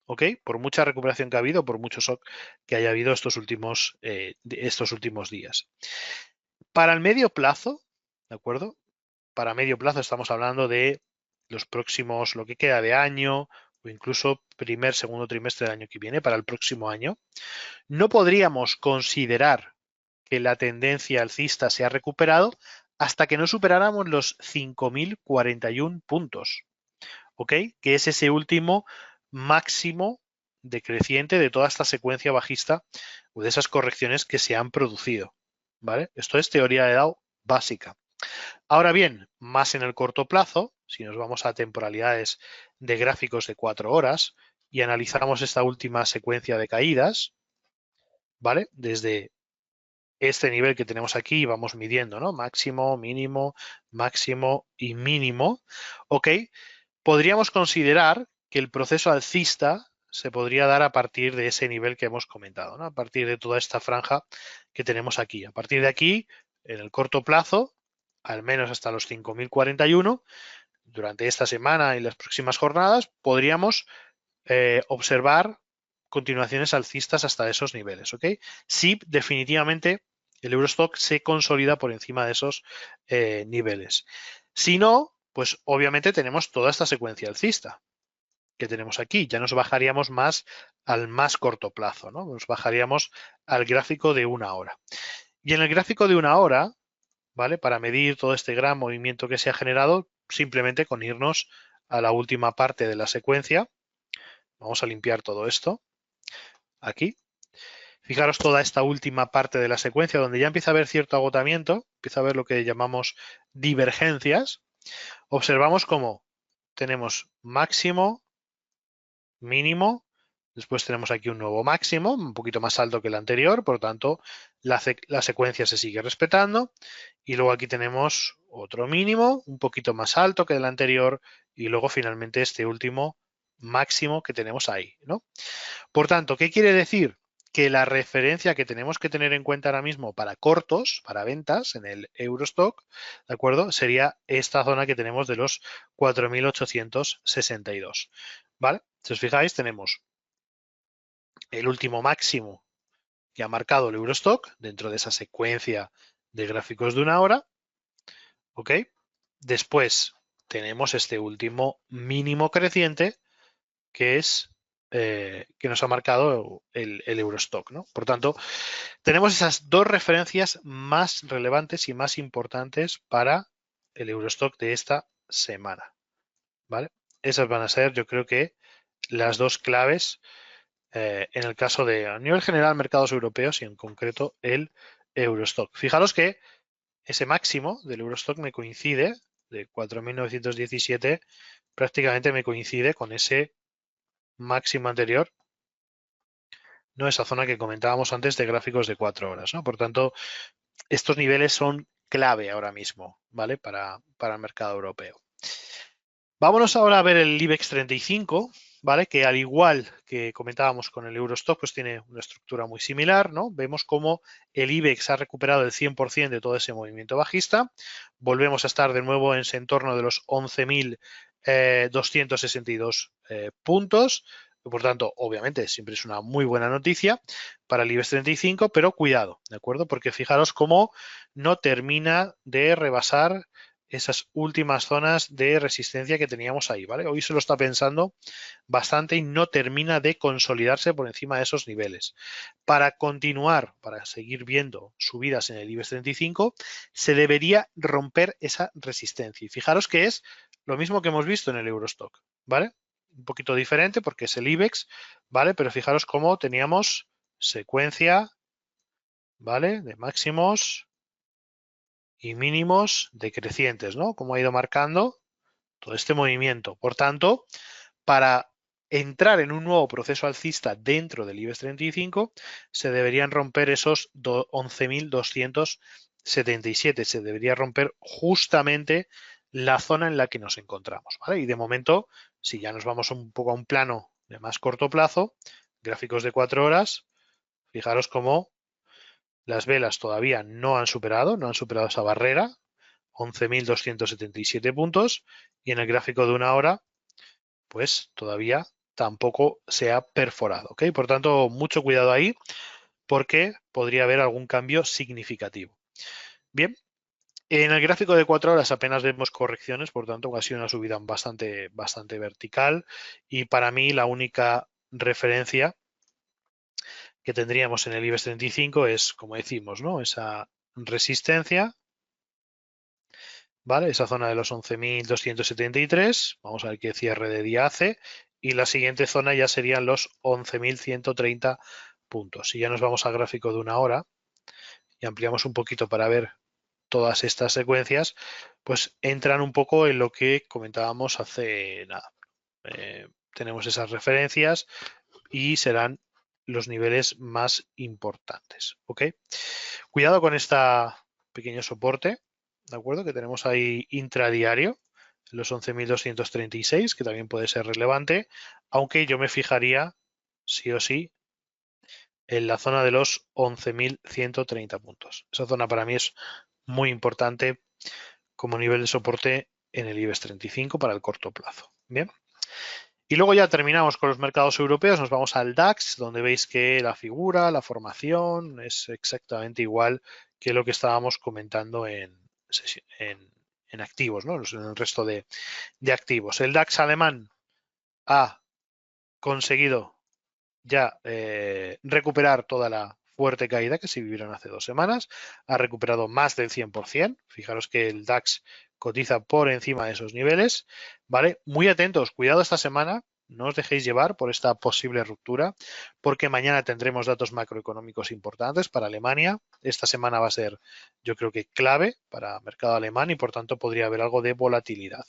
¿ok? Por mucha recuperación que ha habido, por mucho shock que haya habido estos últimos días. Para el medio plazo, ¿de acuerdo? Para medio plazo estamos hablando de los próximos, lo que queda de año o incluso segundo trimestre del año que viene, para el próximo año. No podríamos considerar que la tendencia alcista se ha recuperado hasta que no superáramos los 5.041 puntos, ¿ok? Que es ese último máximo decreciente de toda esta secuencia bajista o de esas correcciones que se han producido, ¿vale? Esto es teoría de Dow básica. Ahora bien, más en el corto plazo, si nos vamos a temporalidades de gráficos de 4 horas y analizamos esta última secuencia de caídas, ¿vale? Desde este nivel que tenemos aquí vamos midiendo, ¿no? Máximo, mínimo, máximo y mínimo, ¿ok? Podríamos considerar que el proceso alcista se podría dar a partir de ese nivel que hemos comentado, ¿no? A partir de toda esta franja que tenemos aquí. A partir de aquí, en el corto plazo, al menos hasta los 5.041, durante esta semana y las próximas jornadas, podríamos observar continuaciones alcistas hasta esos niveles, ¿ok? Si definitivamente el Eurostock se consolida por encima de esos niveles. Si no, pues obviamente tenemos toda esta secuencia alcista que tenemos aquí. Ya nos bajaríamos más al más corto plazo, ¿no? Nos bajaríamos al gráfico de 1 hora. Y en el gráfico de 1 hora, ¿vale? Para medir todo este gran movimiento que se ha generado, simplemente con irnos a la última parte de la secuencia. Vamos a limpiar todo esto. Aquí. Fijaros toda esta última parte de la secuencia donde ya empieza a haber cierto agotamiento, empieza a haber lo que llamamos divergencias. Observamos cómo tenemos máximo, mínimo, después tenemos aquí un nuevo máximo, un poquito más alto que el anterior, por lo tanto la secuencia se sigue respetando. Y luego aquí tenemos otro mínimo, un poquito más alto que el anterior, y luego finalmente este último máximo que tenemos ahí, ¿no? Por tanto, ¿qué quiere decir? Que la referencia que tenemos que tener en cuenta ahora mismo para cortos, para ventas en el Eurostock, ¿de acuerdo? Sería esta zona que tenemos de los 4.862, ¿vale? Si os fijáis, tenemos el último máximo que ha marcado el Eurostock dentro de esa secuencia de gráficos de 1 hora, ¿ok? Después tenemos este último mínimo creciente que es que nos ha marcado el Eurostock, ¿no? Por tanto, tenemos esas dos referencias más relevantes y más importantes para el Eurostock de esta semana, ¿vale? Esas van a ser, yo creo que, las dos claves en el caso de, a nivel general, mercados europeos y en concreto el Eurostock. Fijaros que ese máximo del Eurostock me coincide, de 4.917, prácticamente me coincide con ese máximo anterior, ¿no? Esa zona que comentábamos antes de gráficos de 4 horas, ¿no? Por tanto, estos niveles son clave ahora mismo, ¿vale? Para el mercado europeo. Vámonos ahora a ver el IBEX 35, ¿vale? Que al igual que comentábamos con el Eurostock, pues tiene una estructura muy similar, ¿no? Vemos cómo el IBEX ha recuperado el 100% de todo ese movimiento bajista. Volvemos a estar de nuevo en ese entorno de los 11.262 puntos. Por tanto, obviamente, siempre es una muy buena noticia para el IBEX 35, pero cuidado, ¿de acuerdo? Porque fijaros cómo no termina de rebasar esas últimas zonas de resistencia que teníamos ahí, ¿vale? Hoy se lo está pensando bastante y no termina de consolidarse por encima de esos niveles. Para continuar, para seguir viendo subidas en el IBEX 35, se debería romper esa resistencia. Y fijaros que es lo mismo que hemos visto en el Eurostock, ¿vale? Un poquito diferente porque es el IBEX, ¿vale? Pero fijaros cómo teníamos secuencia, ¿vale? De máximos y mínimos decrecientes, ¿no? Como ha ido marcando todo este movimiento. Por tanto, para entrar en un nuevo proceso alcista dentro del IBEX 35, se deberían romper esos 11.277. Se debería romper justamente la zona en la que nos encontramos, ¿vale? Y de momento, si ya nos vamos un poco a un plano de más corto plazo, gráficos de 4 horas, fijaros cómo las velas todavía no han superado esa barrera, 11.277 puntos, y en el gráfico de 1 hora, pues todavía tampoco se ha perforado, ¿ok? Por tanto, mucho cuidado ahí, porque podría haber algún cambio significativo. Bien, en el gráfico de 4 horas apenas vemos correcciones, por tanto, ha sido una subida bastante vertical, y para mí la única referencia que tendríamos en el IBEX 35 es, como decimos, ¿no? Esa resistencia, ¿vale? Esa zona de los 11.273, vamos a ver qué cierre de día hace, y la siguiente zona ya serían los 11.130 puntos. Si ya nos vamos al gráfico de 1 hora y ampliamos un poquito para ver todas estas secuencias, pues entran un poco en lo que comentábamos hace nada. Tenemos esas referencias y serán los niveles más importantes, ¿ok? Cuidado con este pequeño soporte, ¿de acuerdo? Que tenemos ahí intradiario, los 11.236, que también puede ser relevante, aunque yo me fijaría, sí o sí, en la zona de los 11.130 puntos. Esa zona para mí es muy importante como nivel de soporte en el IBEX 35 para el corto plazo. Bien. Y luego ya terminamos con los mercados europeos, nos vamos al DAX, donde veis que la figura, la formación es exactamente igual que lo que estábamos comentando en activos, ¿no? En el resto de activos. El DAX alemán ha conseguido ya recuperar toda la fuerte caída que se vivieron hace 2 semanas, ha recuperado más del 100%, fijaros que el DAX cotiza por encima de esos niveles, ¿vale? Muy atentos, cuidado esta semana, no os dejéis llevar por esta posible ruptura, porque mañana tendremos datos macroeconómicos importantes para Alemania. Esta semana va a ser, yo creo que clave para el mercado alemán y por tanto podría haber algo de volatilidad,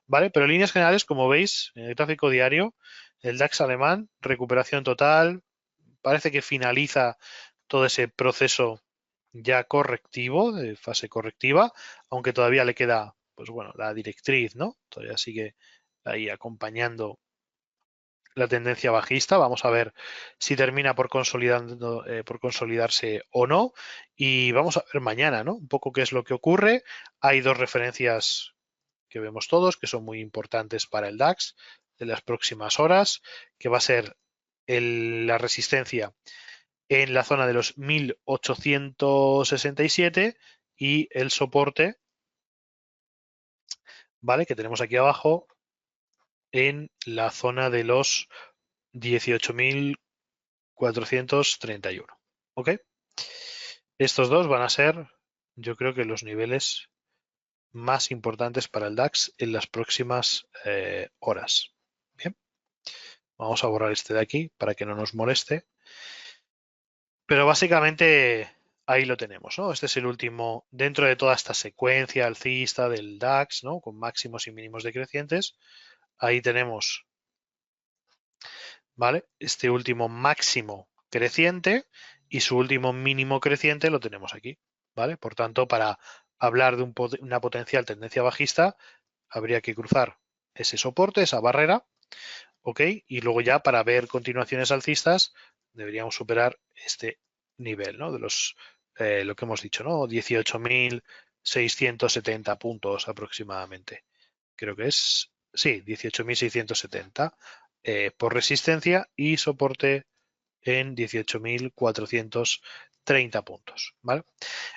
¿vale? Pero en líneas generales, como veis, en el gráfico diario, el DAX alemán, recuperación total, parece que finaliza todo ese proceso ya correctivo, de fase correctiva, aunque todavía le queda, pues bueno, la directriz, ¿no? Todavía sigue ahí acompañando la tendencia bajista. Vamos a ver si termina por consolidarse o no. Y vamos a ver mañana, ¿no? Un poco qué es lo que ocurre. Hay 2 referencias que vemos todos, que son muy importantes para el DAX de las próximas horas, que va a ser la resistencia en la zona de los 1867 y el soporte, ¿vale? Que tenemos aquí abajo en la zona de los 18.431, ¿ok? Estos dos van a ser, yo creo que los niveles más importantes para el DAX en las próximas horas. Bien, vamos a borrar este de aquí para que no nos moleste. Pero básicamente ahí lo tenemos, ¿no? Este es el último, dentro de toda esta secuencia alcista del DAX, ¿no? Con máximos y mínimos decrecientes. Ahí tenemos, ¿vale? Este último máximo creciente y su último mínimo creciente lo tenemos aquí, ¿vale? Por tanto, para hablar de una potencial tendencia bajista, habría que cruzar ese soporte, esa barrera, ¿ok? Y luego ya para ver continuaciones alcistas deberíamos superar este nivel, ¿no? De los, lo que hemos dicho, ¿no? 18.670 puntos aproximadamente. Creo que es, sí, 18.670 por resistencia y soporte en 18.430 puntos, ¿vale?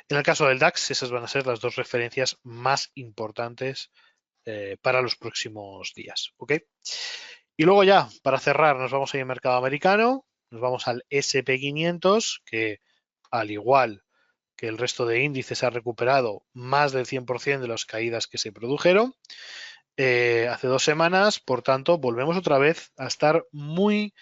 En el caso del DAX, esas van a ser las 2 referencias más importantes para los próximos días, ¿ok? Y luego ya, para cerrar, nos vamos a ir al mercado americano, nos vamos al SP500, que al igual que el resto de índices ha recuperado más del 100% de las caídas que se produjeron hace 2 semanas, por tanto, volvemos otra vez a estar muy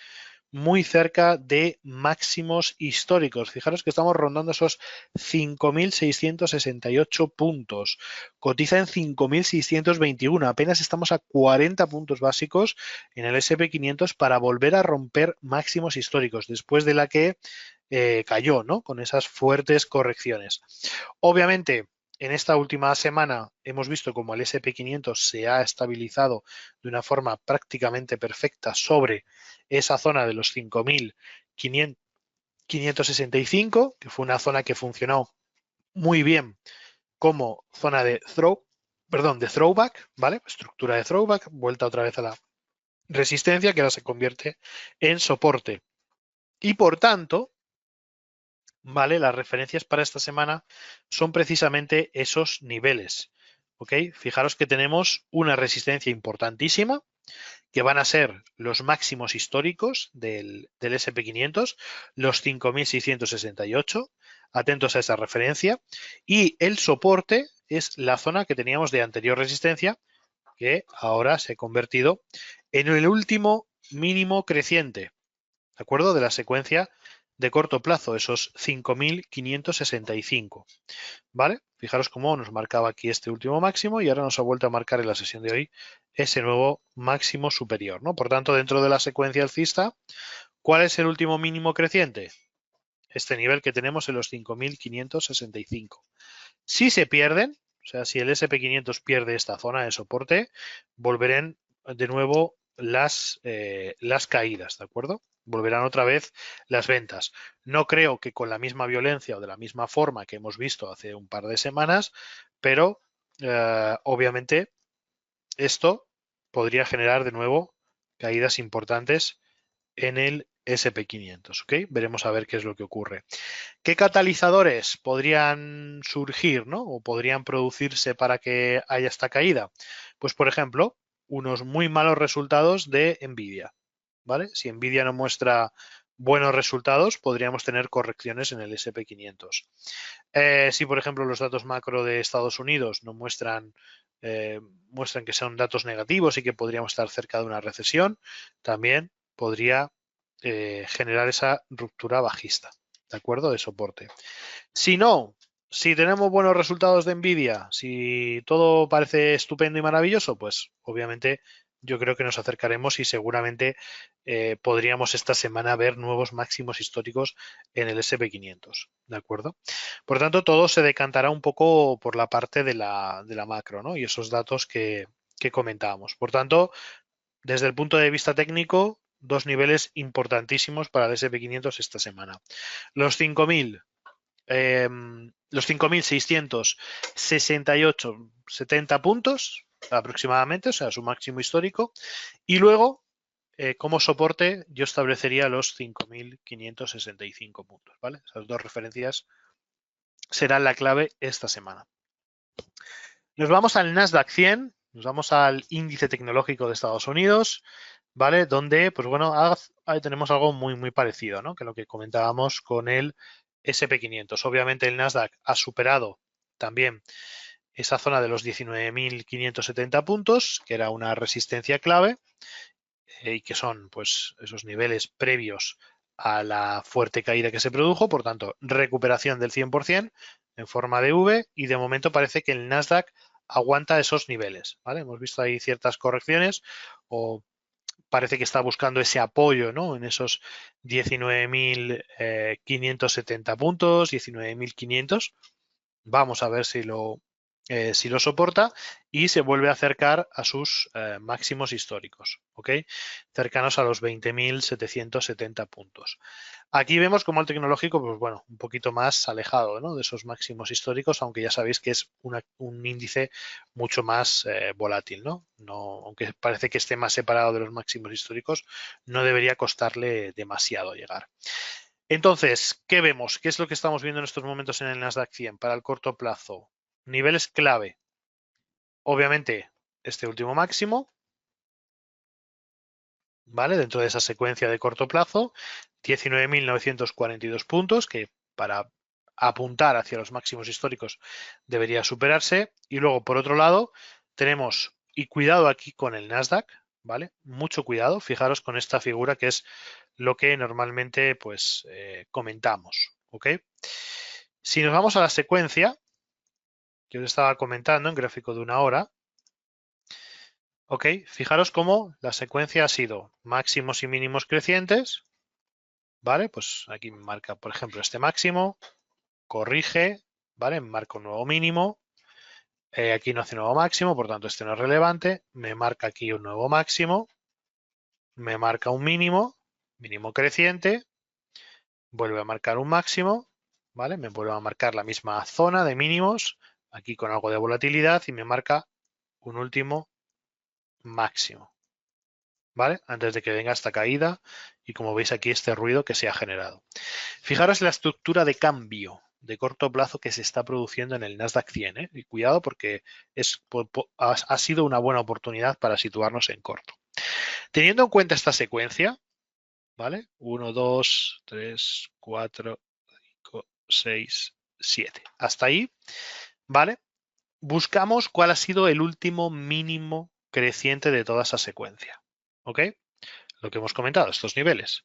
cerca de máximos históricos. Fijaros que estamos rondando esos 5.668 puntos. Cotiza en 5.621. Apenas estamos a 40 puntos básicos en el SP500 para volver a romper máximos históricos después de la que cayó, ¿no? Con esas fuertes correcciones. Obviamente, en esta última semana hemos visto como el SP500 se ha estabilizado de una forma prácticamente perfecta sobre esa zona de los 5.565, que fue una zona que funcionó muy bien como zona de throwback, ¿vale? Estructura de throwback, vuelta otra vez a la resistencia que ahora se convierte en soporte. Y por tanto, ¿vale? Las referencias para esta semana son precisamente esos niveles, ¿ok? Fijaros que tenemos una resistencia importantísima, que van a ser los máximos históricos del SP500, los 5.668, atentos a esa referencia, y el soporte es la zona que teníamos de anterior resistencia, que ahora se ha convertido en el último mínimo creciente, ¿de acuerdo? De la secuencia de corto plazo, esos 5.565, ¿vale? Fijaros cómo nos marcaba aquí este último máximo y ahora nos ha vuelto a marcar en la sesión de hoy ese nuevo máximo superior, ¿no? Por tanto, dentro de la secuencia alcista, ¿cuál es el último mínimo creciente? Este nivel que tenemos en los 5.565. Si se pierden, o sea, si el SP500 pierde esta zona de soporte, volverán de nuevo las caídas, ¿de acuerdo? Volverán otra vez las ventas. No creo que con la misma violencia o de la misma forma que hemos visto hace un par de semanas, pero obviamente esto podría generar de nuevo caídas importantes en el SP500, ¿ok? Veremos a ver qué es lo que ocurre. ¿Qué catalizadores podrían surgir, ¿no? O podrían producirse para que haya esta caída? Pues, por ejemplo, unos muy malos resultados de Nvidia, ¿vale? Si Nvidia no muestra buenos resultados, podríamos tener correcciones en el SP500. Si, por ejemplo, los datos macro de Estados Unidos no muestran que son datos negativos y que podríamos estar cerca de una recesión, también podría generar esa ruptura bajista, ¿de acuerdo? De soporte. Si no, si tenemos buenos resultados de Nvidia, si todo parece estupendo y maravilloso, pues obviamente yo creo que nos acercaremos y seguramente podríamos esta semana ver nuevos máximos históricos en el SP500, ¿de acuerdo? Por tanto, todo se decantará un poco por la parte de la macro, ¿no? Y esos datos que comentábamos. Por tanto, desde el punto de vista técnico, dos niveles importantísimos para el SP500 esta semana. Los 5.000 los 5.668,70 puntos aproximadamente, o sea, su máximo histórico. Y luego, como soporte, yo establecería los 5.565 puntos, ¿vale? Esas dos referencias serán la clave esta semana. Nos vamos al Nasdaq 100, nos vamos al índice tecnológico de Estados Unidos, ¿vale? Donde, pues bueno, ahí tenemos algo muy, muy parecido, ¿no? Que lo que comentábamos con el SP500. Obviamente el Nasdaq ha superado también esa zona de los 19.570 puntos, que era una resistencia clave, y que son pues esos niveles previos a la fuerte caída que se produjo, por tanto, recuperación del 100% en forma de V, y de momento parece que el Nasdaq aguanta esos niveles, ¿vale? Hemos visto ahí ciertas correcciones o parece que está buscando ese apoyo, ¿no? En esos 19.570 puntos, 19.500. Vamos a ver si lo soporta y se vuelve a acercar a sus máximos históricos, ¿ok? Cercanos a los 20.770 puntos. Aquí vemos como el tecnológico, pues bueno, un poquito más alejado, ¿no? De esos máximos históricos, aunque ya sabéis que es un índice mucho más volátil, ¿no? Aunque parece que esté más separado de los máximos históricos, no debería costarle demasiado llegar. Entonces, ¿qué vemos? ¿Qué es lo que estamos viendo en estos momentos en el Nasdaq 100 para el corto plazo? Niveles clave. Obviamente, este último máximo, ¿vale? Dentro de esa secuencia de corto plazo, 19.942 puntos, que para apuntar hacia los máximos históricos debería superarse. Y luego, por otro lado, tenemos, y cuidado aquí con el Nasdaq, ¿vale? Mucho cuidado, fijaros con esta figura que es lo que normalmente pues comentamos, ¿ok? Si nos vamos a la secuencia que os estaba comentando en gráfico de una hora, ¿ok? Fijaros cómo la secuencia ha sido máximos y mínimos crecientes, ¿vale? Pues aquí me marca, por ejemplo, este máximo, corrige, ¿vale? Me marca un nuevo mínimo, aquí no hace nuevo máximo, por tanto este no es relevante, me marca aquí un nuevo máximo, me marca un mínimo, mínimo creciente, vuelve a marcar un máximo, ¿vale? Me vuelve a marcar la misma zona de mínimos, aquí con algo de volatilidad y me marca un último máximo, ¿vale? Antes de que venga esta caída y como veis aquí este ruido que se ha generado. Fijaros la estructura de cambio de corto plazo que se está produciendo en el Nasdaq 100, ¿eh? Y cuidado porque ha sido una buena oportunidad para situarnos en corto. Teniendo en cuenta esta secuencia, ¿vale? 1, 2, 3, 4, 5, 6, 7. Hasta ahí, ¿vale? Buscamos cuál ha sido el último mínimo creciente de toda esa secuencia, ¿ok? Lo que hemos comentado, estos niveles.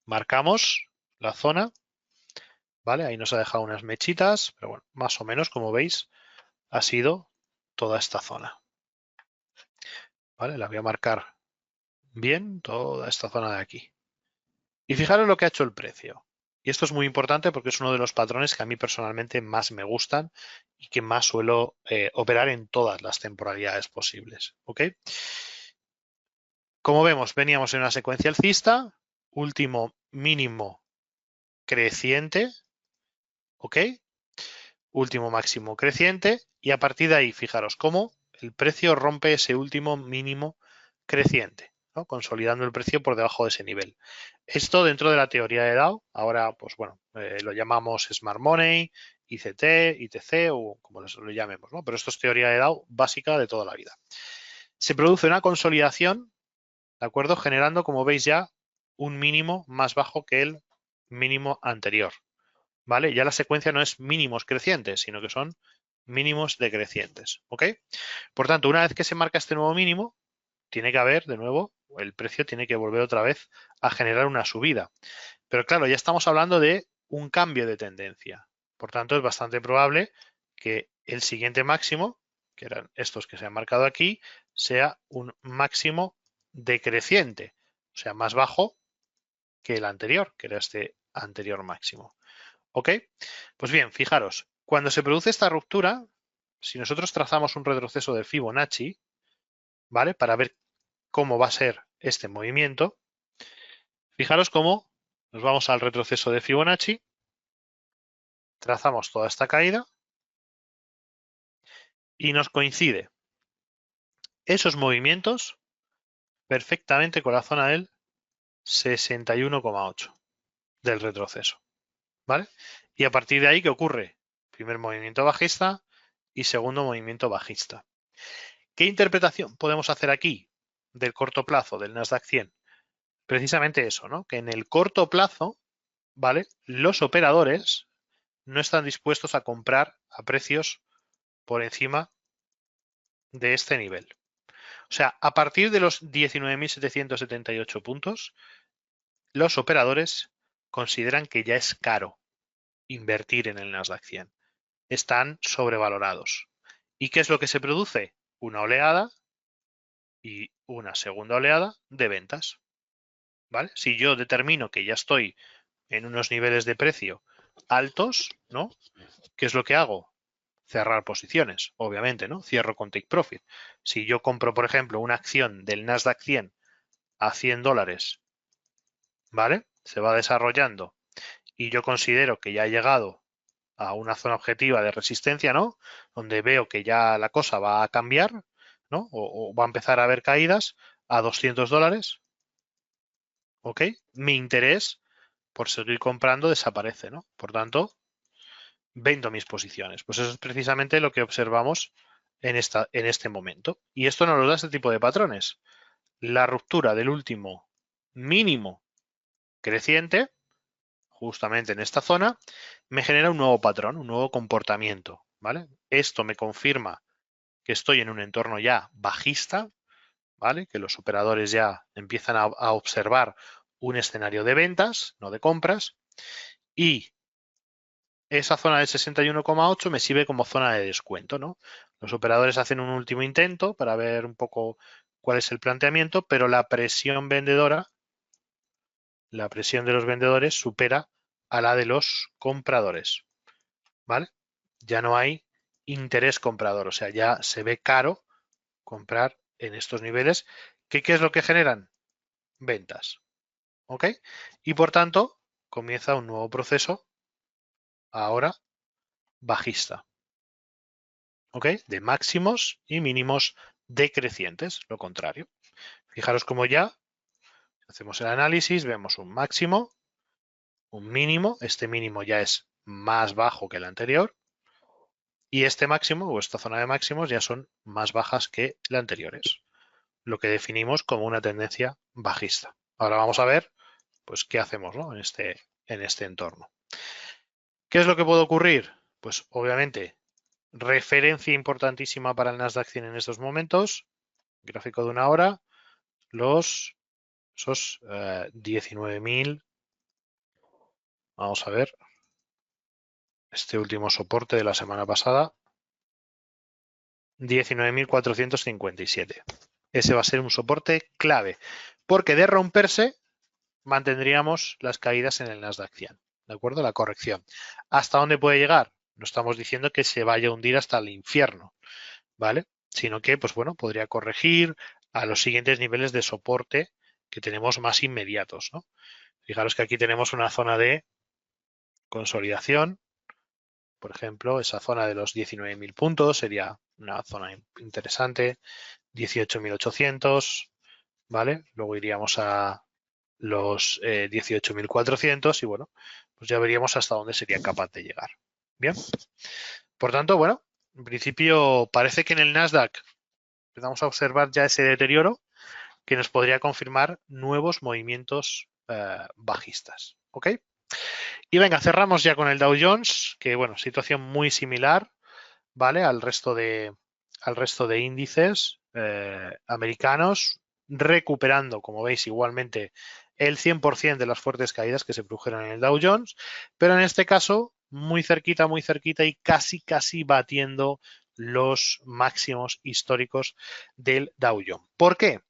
Marcamos la zona, ¿vale? Ahí nos ha dejado unas mechitas, pero bueno, más o menos, como veis, ha sido toda esta zona, ¿vale? La voy a marcar bien, toda esta zona de aquí. Y fijaros lo que ha hecho el precio. Y esto es muy importante porque es uno de los patrones que a mí personalmente más me gustan y que más suelo operar en todas las temporalidades posibles, ¿ok? Como vemos, veníamos en una secuencia alcista, último mínimo creciente, ¿ok? Último máximo creciente y a partir de ahí, fijaros cómo el precio rompe ese último mínimo creciente, ¿no? Consolidando el precio por debajo de ese nivel. Esto dentro de la teoría de DAO, ahora pues bueno, lo llamamos Smart Money, ICT, ITC o como lo llamemos, ¿no? Pero esto es teoría de DAO básica de toda la vida. Se produce una consolidación, ¿de acuerdo? Generando, como veis ya, un mínimo más bajo que el mínimo anterior, ¿vale? Ya la secuencia no es mínimos crecientes, sino que son mínimos decrecientes, ¿ok? Por tanto, una vez que se marca este nuevo mínimo, tiene que haber, de nuevo, el precio tiene que volver otra vez a generar una subida. Pero claro, ya estamos hablando de un cambio de tendencia. Por tanto, es bastante probable que el siguiente máximo, que eran estos que se han marcado aquí, sea un máximo decreciente, o sea, más bajo que el anterior, que era este anterior máximo. ¿Ok? Pues bien, fijaros, cuando se produce esta ruptura, si nosotros trazamos un retroceso de Fibonacci, ¿vale? Para ver cómo va a ser este movimiento, fijaros cómo nos vamos al retroceso de Fibonacci, trazamos toda esta caída y nos coincide esos movimientos perfectamente con la zona del 61,8 del retroceso, ¿vale? Y a partir de ahí, ¿qué ocurre? Primer movimiento bajista y segundo movimiento bajista. ¿Qué interpretación podemos hacer aquí del corto plazo del Nasdaq 100? Precisamente eso, ¿no? Que en el corto plazo, ¿vale? Los operadores no están dispuestos a comprar a precios por encima de este nivel. O sea, a partir de los 19.778 puntos, los operadores consideran que ya es caro invertir en el Nasdaq 100. Están sobrevalorados. ¿Y qué es lo que se produce? Una oleada y una segunda oleada de ventas. ¿Vale? Si yo determino que ya estoy en unos niveles de precio altos, ¿no? ¿Qué es lo que hago? Cerrar posiciones, obviamente, ¿no? Cierro con take profit. Si yo compro, por ejemplo, una acción del Nasdaq 100 a $100, ¿vale? Se va desarrollando y yo considero que ya ha llegado a una zona objetiva de resistencia, ¿no? Donde veo que ya la cosa va a cambiar, ¿no? O va a empezar a haber caídas a $200, ¿ok? Mi interés por seguir comprando desaparece, ¿no? Por tanto, vendo mis posiciones. Pues eso es precisamente lo que observamos en este momento. Y esto nos lo da este tipo de patrones. La ruptura del último mínimo creciente, justamente en esta zona, me genera un nuevo patrón, un nuevo comportamiento, ¿vale? Esto me confirma que estoy en un entorno ya bajista, ¿vale? Que los operadores ya empiezan a observar un escenario de ventas, no de compras, y esa zona del 61,8 me sirve como zona de descuento, ¿no? Los operadores hacen un último intento para ver un poco cuál es el planteamiento, pero la presión vendedora, la presión de los vendedores supera a la de los compradores, ¿vale? Ya no hay interés comprador, o sea, ya se ve caro comprar en estos niveles. ¿Qué es lo que generan? Ventas, ¿ok? Y por tanto, comienza un nuevo proceso ahora bajista. ¿Ok? De máximos y mínimos decrecientes, lo contrario. Fijaros como ya hacemos el análisis, vemos un máximo, un mínimo, este mínimo ya es más bajo que el anterior y este máximo o esta zona de máximos ya son más bajas que las anteriores, lo que definimos como una tendencia bajista. Ahora vamos a ver pues qué hacemos, ¿no? en este entorno. ¿Qué es lo que puede ocurrir? Pues obviamente referencia importantísima para el Nasdaq 100 en estos momentos, gráfico de una hora, esos 19.000, vamos a ver, este último soporte de la semana pasada, 19.457. Ese va a ser un soporte clave, porque de romperse mantendríamos las caídas en el Nasdaq 100, ¿de acuerdo? La corrección. ¿Hasta dónde puede llegar? No estamos diciendo que se vaya a hundir hasta el infierno, ¿vale? Sino que, pues bueno, podría corregir a los siguientes niveles de soporte que tenemos más inmediatos, ¿no? Fijaros que aquí tenemos una zona de consolidación, Por ejemplo, esa zona de los 19.000 puntos sería una zona interesante, 18.800, ¿vale? Luego iríamos a los 18.400 y bueno, pues ya veríamos hasta dónde sería capaz de llegar. Bien. Por tanto, bueno, en principio parece que en el Nasdaq empezamos a observar ya ese deterioro que nos podría confirmar nuevos movimientos bajistas. ¿Ok? Y venga, cerramos ya con el Dow Jones, que bueno, situación muy similar, ¿vale? Al resto de índices americanos, recuperando, como veis, igualmente el 100% de las fuertes caídas que se produjeron en el Dow Jones, pero en este caso muy cerquita y casi batiendo los máximos históricos del Dow Jones. ¿Por qué?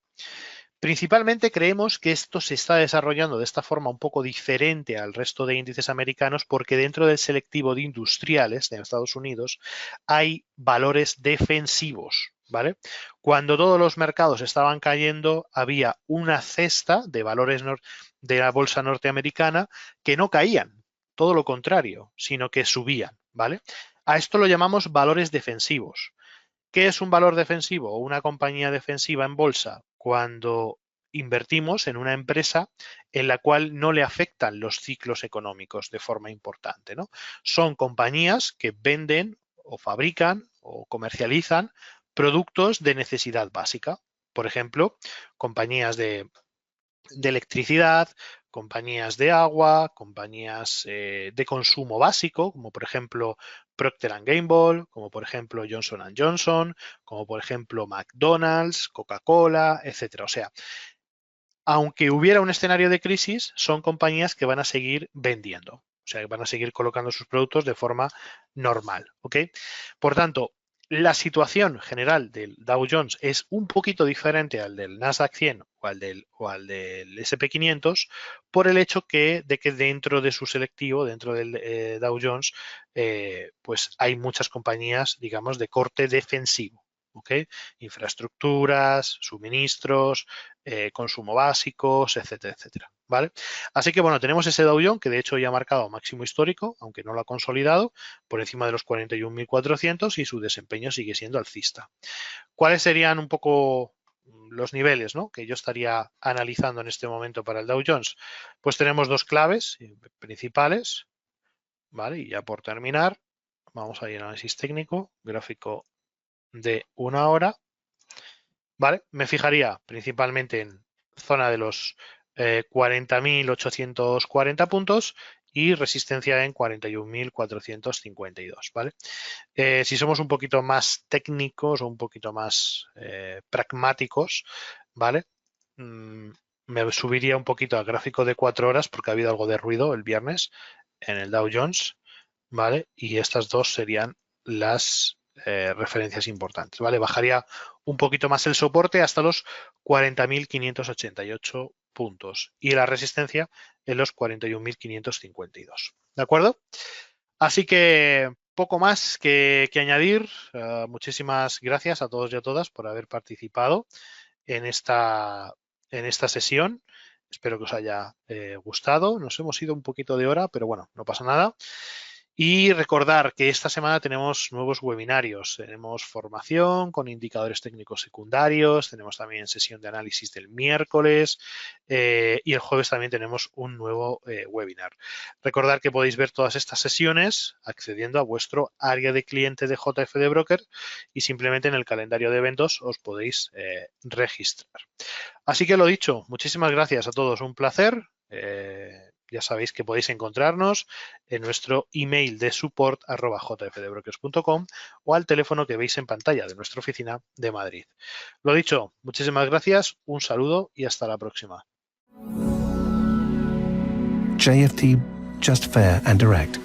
Principalmente creemos que esto se está desarrollando de esta forma un poco diferente al resto de índices americanos porque dentro del selectivo de industriales de Estados Unidos hay valores defensivos, ¿vale? Cuando todos los mercados estaban cayendo había una cesta de valores de la bolsa norteamericana que no caían, todo lo contrario, sino que subían, ¿vale? A esto lo llamamos valores defensivos. ¿Qué es un valor defensivo o una compañía defensiva en bolsa? Cuando invertimos en una empresa en la cual no le afectan los ciclos económicos de forma importante, ¿no? Son compañías que venden o fabrican o comercializan productos de necesidad básica. Por ejemplo, compañías de electricidad, compañías de agua, compañías de consumo básico, como por ejemplo Procter & Gamble, como por ejemplo Johnson & Johnson, como por ejemplo McDonald's, Coca-Cola, etcétera. O sea, aunque hubiera un escenario de crisis, son compañías que van a seguir vendiendo. O sea, que van a seguir colocando sus productos de forma normal. ¿Ok? Por tanto, la situación general del Dow Jones es un poquito diferente al del Nasdaq 100 o al del S&P 500 por el hecho de que dentro de su selectivo, dentro del Dow Jones, pues hay muchas compañías, digamos, de corte defensivo. ¿Ok? Infraestructuras, suministros, consumo básicos, etcétera, etcétera. ¿Vale? Así que bueno, tenemos ese Dow Jones que de hecho ya ha marcado máximo histórico, aunque no lo ha consolidado, por encima de los 41.400 y su desempeño sigue siendo alcista. ¿Cuáles serían un poco los niveles, ¿no?, que yo estaría analizando en este momento para el Dow Jones? Pues tenemos dos claves principales, ¿vale? Y ya por terminar, vamos a ir al análisis técnico, gráfico de una hora. ¿Vale? Me fijaría principalmente en zona de los 40.840 puntos y resistencia en 41.452, ¿vale? Si somos un poquito más técnicos o un poquito más pragmáticos, ¿vale? Me subiría un poquito al gráfico de 4 horas porque ha habido algo de ruido el viernes en el Dow Jones, ¿vale? Y estas dos serían las referencias importantes, ¿vale? Bajaría un poquito más el soporte hasta los 40.588 puntos y la resistencia en los 41.552, ¿de acuerdo? Así que poco más que añadir. Muchísimas gracias a todos y a todas por haber participado en esta sesión. Espero que os haya gustado. Nos hemos ido un poquito de hora, pero bueno, no pasa nada. Y recordar que esta semana tenemos nuevos webinarios. Tenemos formación con indicadores técnicos secundarios, tenemos también sesión de análisis del miércoles y el jueves también tenemos un nuevo webinar. Recordar que podéis ver todas estas sesiones accediendo a vuestro área de cliente de JFD Broker y simplemente en el calendario de eventos os podéis registrar. Así que lo dicho, muchísimas gracias a todos, un placer. Ya sabéis que podéis encontrarnos en nuestro email de support@jfdbrokers.com o al teléfono que veis en pantalla de nuestra oficina de Madrid. Lo dicho, muchísimas gracias, un saludo y hasta la próxima. JFD, just fair and direct.